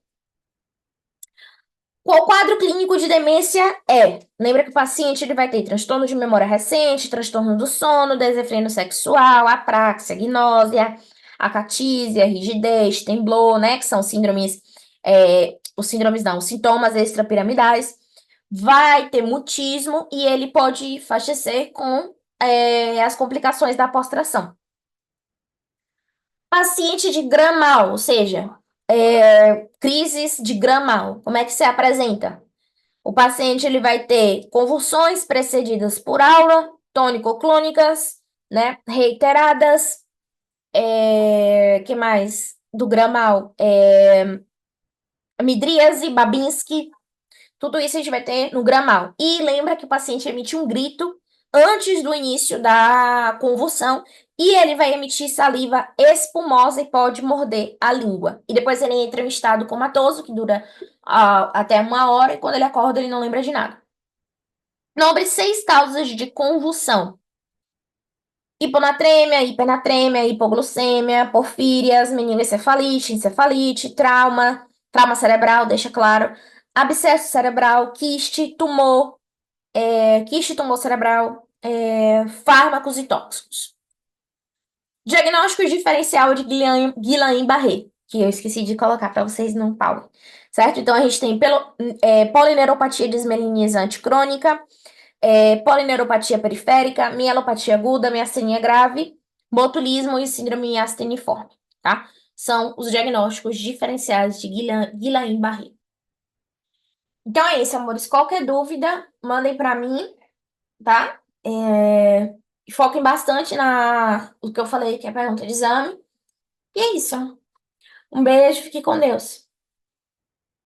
O quadro clínico de demência é, lembra que o paciente ele vai ter transtorno de memória recente, transtorno do sono, desenfreio sexual, apraxia, gnósia, acatísia, rigidez, temblor, né, que são síndromes, os síndromes não, os sintomas extrapiramidais, vai ter mutismo e ele pode falecer com as complicações da postração. Paciente de Gramal, ou seja, crises de Gramal, como é que se apresenta? O paciente ele vai ter convulsões precedidas por aura, tônico-clônicas, né, reiteradas, que mais? Do Gramal, midríase, Babinski, tudo isso a gente vai ter no gramal. E lembra que o paciente emite um grito antes do início da convulsão e ele vai emitir saliva espumosa e pode morder a língua. E depois ele entra em um estado comatoso, que dura até 1 hora, e quando ele acorda, ele não lembra de nada. Nobre 6 causas de convulsão: hiponatremia, hipernatremia, hipoglucemia, porfírias, meningoencefalite, encefalite, trauma cerebral, deixa claro, abscesso cerebral, quiste, tumor cerebral, fármacos e tóxicos. Diagnóstico diferencial de Guillain-Barré, que eu esqueci de colocar para vocês não Paulo, certo? Então a gente tem polineuropatia desmelinizante crônica, polineuropatia periférica, mielopatia aguda, miastenia grave, botulismo e síndrome asteniforme, tá? São os diagnósticos diferenciais de Guillain-Barré. Então é isso, amores. Qualquer dúvida, mandem para mim, tá? Foquem bastante na o que eu falei, que é a pergunta de exame. E é isso. Um beijo, fique com Deus.